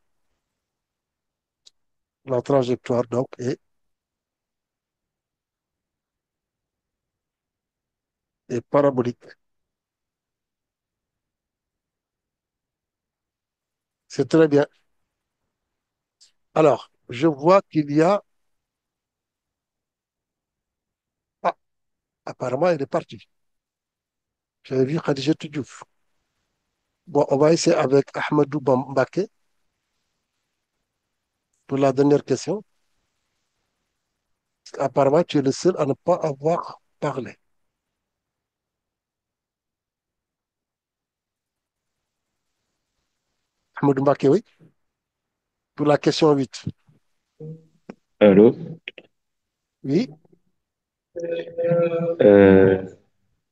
La trajectoire, donc, est parabolique. C'est très bien. Alors, je vois qu'il y a... Ah, apparemment, il est parti. J'avais vu Khadija Diouf. Bon, on va essayer avec Ahmadou Mbake pour la dernière question. Apparemment, tu es le seul à ne pas avoir parlé. Ahmadou Mbake, oui. Pour la question 8. Allô? Oui. Euh,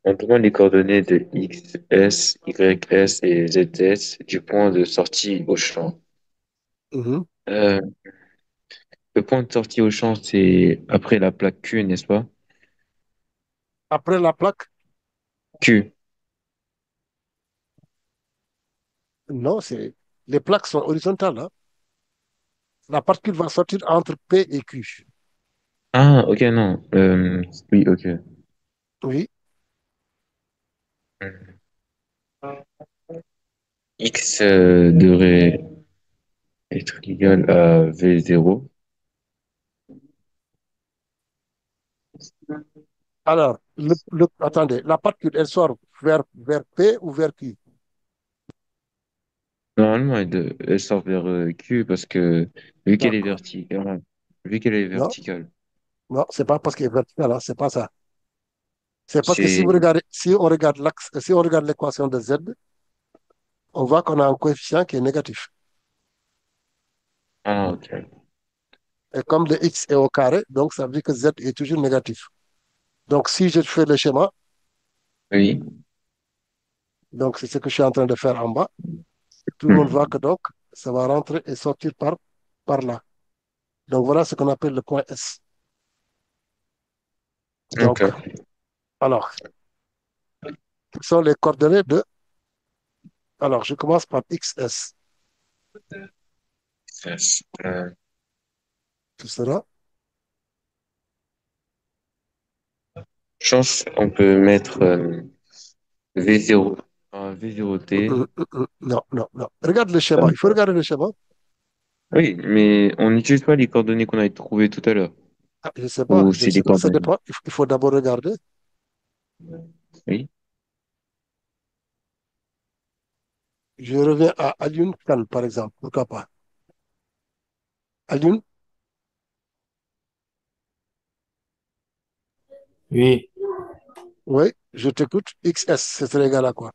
on demande les coordonnées de X, S, Y, S et Z, S du point de sortie au champ. Mhm. Euh, le point de sortie au champ, c'est après la plaque Q, n'est-ce pas? Après la plaque, Q. non, c'est les plaques sont horizontales, hein. La particule va sortir entre P et Q. Ah, ok, non. Oui, ok. Oui. X devrait être égal à V0. Alors, attendez, la particule, elle sort vers P ou vers Q? Normalement, elle sort vers Q parce que vu qu'elle est D'accord. verticale, vu qu'elle est Non, verticale, non, c'est pas parce qu'elle est verticale, hein, c'est pas ça. C'est parce que si c'est... vous regardez, si on regarde l'axe, si on regarde l'équation de Z, on voit qu'on a un coefficient qui est négatif. Ah, ok. Et comme le X est au carré, donc ça veut dire que Z est toujours négatif. Donc si je fais le schéma, Oui. donc c'est ce que je suis en train de faire en bas, tout le monde voit Hmm. que donc ça va rentrer et sortir par là. Donc voilà ce qu'on appelle le point S. Donc, Ok. alors, quelles sont les coordonnées de... Alors, je commence par XS. Yes. Ce sera... Chance, on peut mettre V0, V0T. Non, non, non. Regarde le schéma. Il faut regarder le schéma. Oui, mais on n'utilise pas les coordonnées qu'on a trouvées tout à l'heure. Ah, je ne sais pas, Ou je ne c'est sais des pas, ça coordonnées. dépend. Il faut d'abord regarder. Oui. Je reviens à Alioune Khan, par exemple. Pourquoi pas? Alioune, Oui, oui, je t'écoute. XS, ce serait égal à quoi?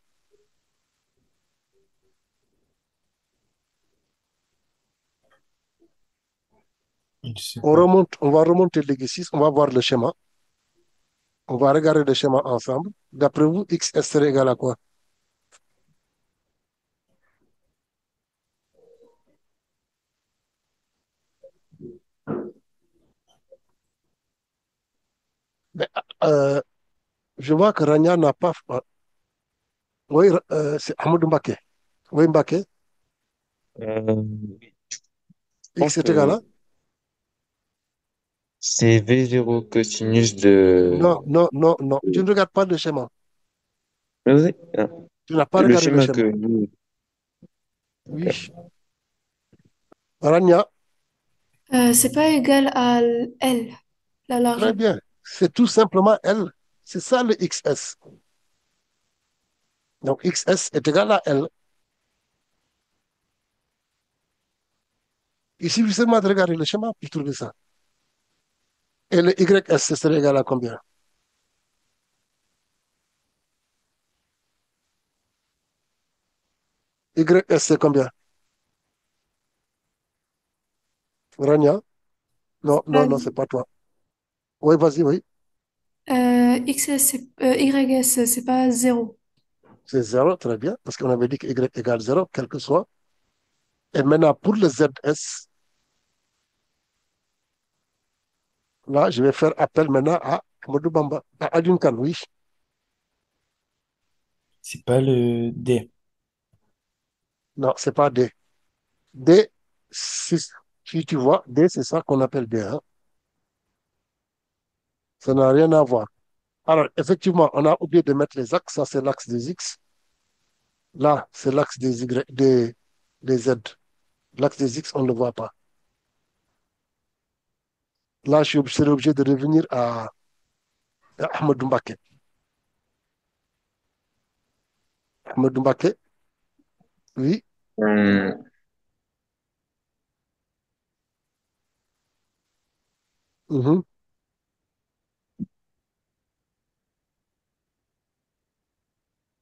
je sais On pas. remonte, on va remonter l'exercice, on va voir le schéma. On va regarder le schéma ensemble. D'après vous, XS serait égal à quoi? Mais, euh, je vois que Rania n'a pas... Oui, c'est Amadou Mbake. Oui, Mbake. Je X pense est égal que à... c'est V0 cosinus Non, de... non, non, non. Tu ne regardes pas le schéma. Oui, Tu n'as pas le regardé le schéma que schéma. vous... Oui. Ok. Rania, C'est pas égal à L, la très largeur. bien. C'est tout simplement L. C'est ça le XS. Donc XS est égal à L. Il suffit seulement de regarder le schéma pour trouver ça. Et le YS, ce serait égal à combien? YS, c'est combien? Rania? Non, non, non, c'est pas toi. Oui, vas-y, oui. XS, YS, c'est pas zéro. C'est 0, très bien, parce qu'on avait dit que Y égale 0, quel que soit. Et maintenant, pour le ZS, là, je vais faire appel maintenant à Amadou Bamba, à Adjun Khan, oui. C'est pas le D. Non, c'est pas D. D, si tu vois, D, c'est ça qu'on appelle D, hein. Ça n'a rien à voir. Alors, effectivement, on a oublié de mettre les axes. Ça, c'est l'axe des X. Là, c'est l'axe des Y, des Z. L'axe des X, on ne le voit pas. Là, je serai obligé de revenir à Ahmed Mbake. Ahmed Mbaké, oui. Hum, Mhm.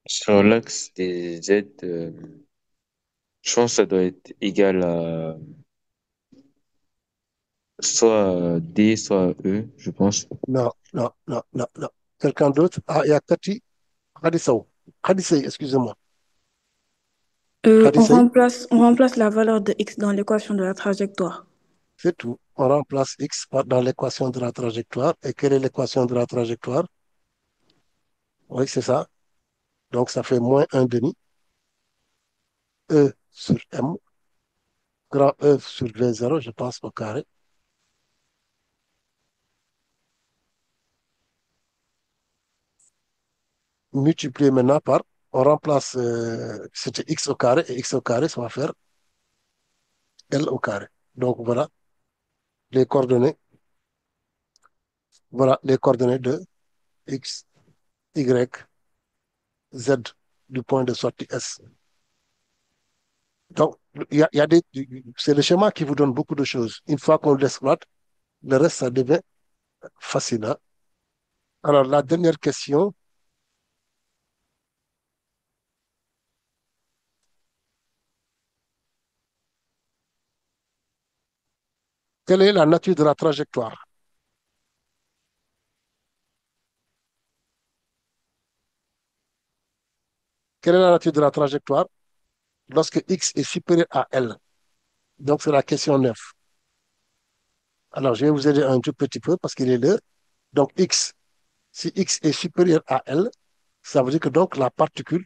Sur l'axe des Z, je pense que ça doit être égal à soit D, soit E, je pense. Non, non, non, non, non. Quelqu'un d'autre? Ah, il y a Kati Khadissaou. Khadisei, excusez-moi. Khadisei, On remplace la valeur de x dans l'équation de la trajectoire. c'est tout. On remplace x dans l'équation de la trajectoire. Et quelle est l'équation de la trajectoire? Oui, c'est ça. Donc, ça fait moins un demi. E sur M, grand E sur V0, je pense, au carré. Multiplié maintenant par, on remplace, c'était x au carré, et x au carré, ça va faire L au carré. Donc, les coordonnées, voilà les coordonnées de x, y, z du point de sortie S. Donc, il y a c'est le schéma qui vous donne beaucoup de choses. Une fois qu'on l'exploite, le reste, ça devient facile, hein. Alors, la dernière question, quelle est la nature de la trajectoire? Quelle est la nature de la trajectoire lorsque x est supérieur à L? Donc, c'est la question 9. Alors, je vais vous aider un tout petit peu parce qu'il est l'heure. Donc, x, si x est supérieur à L, ça veut dire que donc la particule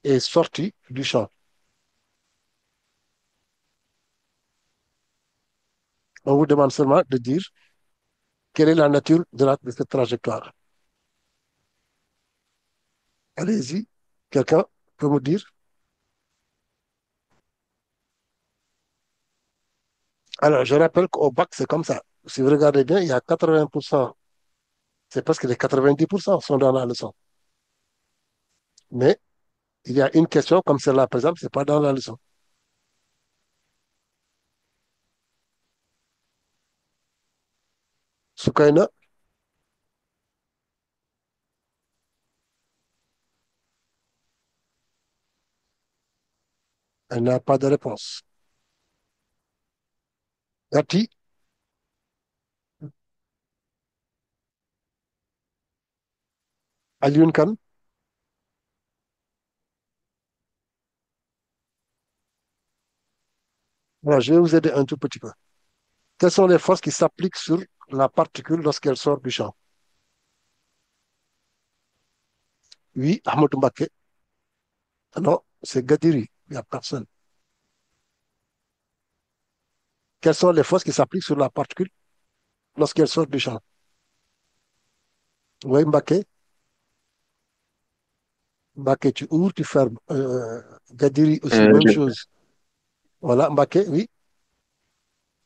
est sortie du champ. On vous demande seulement de dire quelle est la nature de cette trajectoire. Allez-y, quelqu'un peut me dire? Alors, je rappelle qu'au bac, c'est comme ça. Si vous regardez bien, il y a 80%, c'est parce que les 90% sont dans la leçon. Mais il y a une question comme celle-là, par exemple, c'est pas dans la leçon. Soukaina, elle n'a pas de réponse. Gati, Alioune Kane, voilà, je vais vous aider un tout petit peu. Quelles sont les forces qui s'appliquent sur la particule lorsqu'elle sort du champ? Oui, Ahmed Mbaké. Ah non, c'est Gadiri. Il n'y a personne. Quelles sont les forces qui s'appliquent sur la particule lorsqu'elle sort du champ? Oui, Mbaké. Mbaké, tu ouvres, tu fermes. Gadiri aussi, même Euh, chose. Voilà, Mbaké, oui.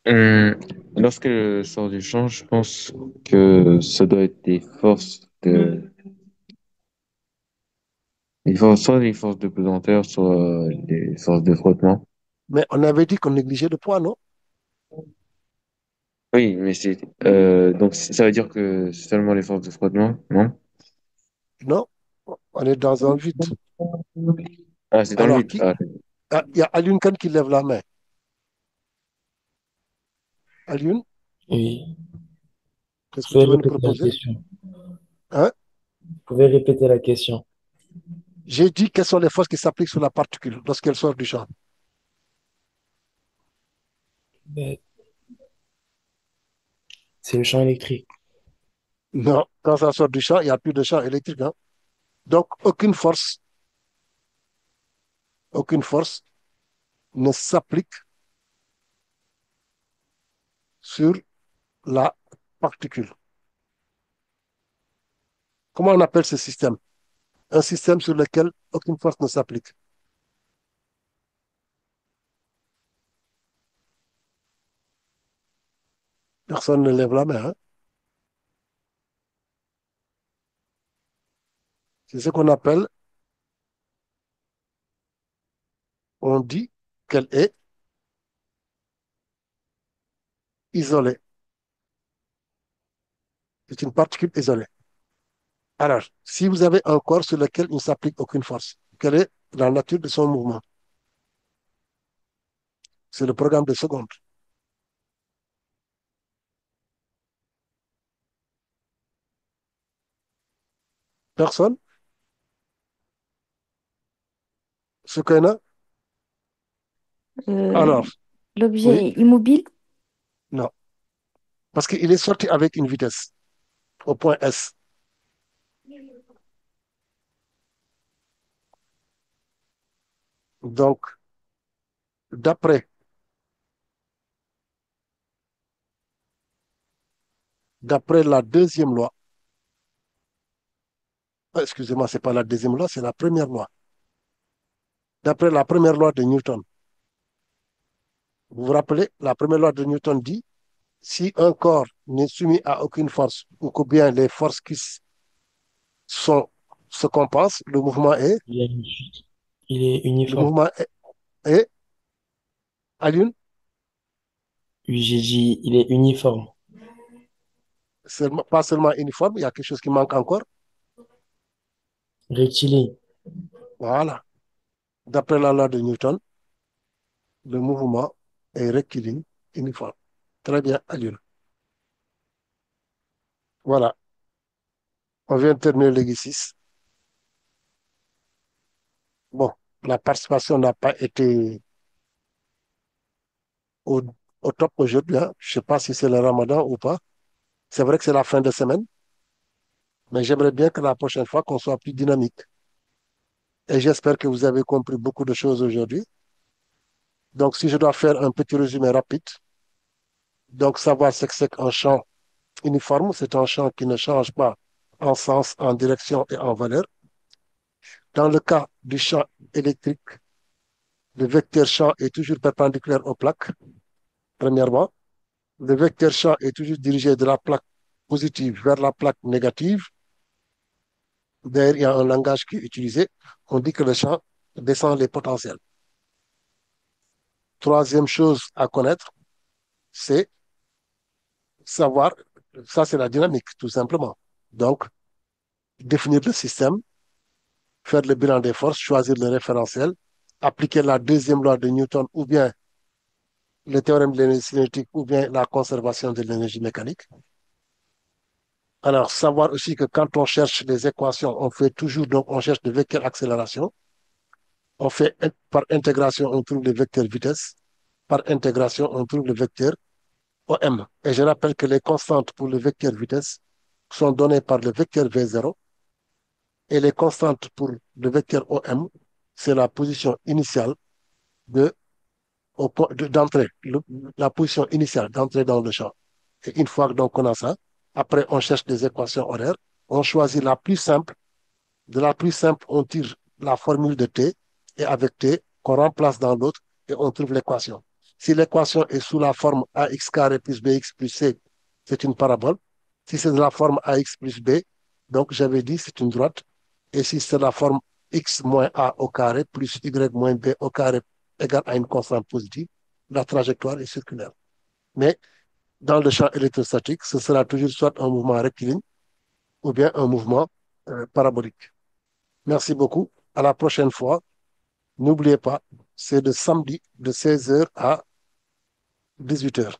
hum, Lorsque je sors du champ, je pense que ça doit être des forces soit des forces de pesanteur, soit des forces de frottement. Mais on avait dit qu'on négligeait le poids, non? Oui, mais donc ça veut dire que c'est seulement les forces de frottement, non? Non, on est dans un vide. Ah, c'est dans le Alors, vide. qui? Ah, Ah, il y a Alioune Kane qui lève la main. Alioune, Oui. qu'est-ce Vous que pouvez tu veux nous répéter la proposer? question. Hein? Vous pouvez répéter la question. J'ai dit quelles sont les forces qui s'appliquent sur la particule lorsqu'elle sort du champ. Ben, c'est le champ électrique. Non, quand ça sort du champ, il n'y a plus de champ électrique, hein. Donc, aucune force ne s'applique sur la particule. Comment on appelle ce système? Un système sur lequel aucune force ne s'applique. Personne ne lève la main, hein. C'est ce qu'on appelle, on dit qu'elle est isolée. C'est une particule isolée. Alors, si vous avez un corps sur lequel il ne s'applique aucune force, quelle est la nature de son mouvement? C'est le programme de seconde. Personne? Soukaina? Euh, Alors, oui, l'objet est immobile. non. Parce qu'il est sorti avec une vitesse au point S. Donc, d'après d'après la deuxième loi, excusez-moi, ce n'est pas la deuxième loi, c'est la première loi. D'après la première loi de Newton, vous vous rappelez, la première loi de Newton dit, si un corps n'est soumis à aucune force, ou que bien les forces qui sont, se compensent, Il a une chute. Il est le uniforme. mouvement est à l'une, J'ai dit, il est uniforme. pas seulement uniforme, il y a quelque chose qui manque encore. Rectiligne. Voilà. D'après la loi de Newton, le mouvement est rectiligne, uniforme. Très bien, à l'une. Voilà. On vient de terminer l'exercice. Bon, la participation n'a pas été au, au top aujourd'hui, hein. Je ne sais pas si c'est le ramadan ou pas. C'est vrai que c'est la fin de semaine, mais j'aimerais bien que la prochaine fois, qu'on soit plus dynamique. Et j'espère que vous avez compris beaucoup de choses aujourd'hui. Donc, si je dois faire un petit résumé rapide, donc savoir ce que c'est qu'un champ uniforme, c'est un champ qui ne change pas en sens, en direction et en valeur. Dans le cas du champ électrique, le vecteur champ est toujours perpendiculaire aux plaques, premièrement. Le vecteur champ est toujours dirigé de la plaque positive vers la plaque négative. D'ailleurs, il y a un langage qui est utilisé. On dit que le champ descend les potentiels. Troisième chose à connaître, c'est savoir, ça c'est la dynamique, tout simplement. Donc, définir le système, faire le bilan des forces, choisir le référentiel, appliquer la deuxième loi de Newton ou bien le théorème de l'énergie cinétique ou bien la conservation de l'énergie mécanique. Alors, savoir aussi que quand on cherche les équations, on fait toujours, donc on cherche le vecteur accélération. On fait par intégration, on trouve le vecteur vitesse. Par intégration, on trouve le vecteur OM. Et je rappelle que les constantes pour le vecteur vitesse sont données par le vecteur V0 et les constantes pour le vecteur OM, c'est la position initiale de, d'entrée, la position initiale d'entrée dans le champ. Et une fois donc on a ça, après on cherche des équations horaires, on choisit la plus simple. De la plus simple, on tire la formule de T et avec T, qu'on remplace dans l'autre et on trouve l'équation. Si l'équation est sous la forme ax carré plus bx plus c, c'est une parabole. Si c'est de la forme ax plus b, donc j'avais dit c'est une droite. Et si c'est la forme x moins a au carré plus y moins b au carré égale à une constante positive, la trajectoire est circulaire. Mais dans le champ électrostatique, ce sera toujours soit un mouvement rectiligne ou bien un mouvement parabolique. Merci beaucoup. À la prochaine fois. N'oubliez pas, c'est le samedi de 16h à 18h.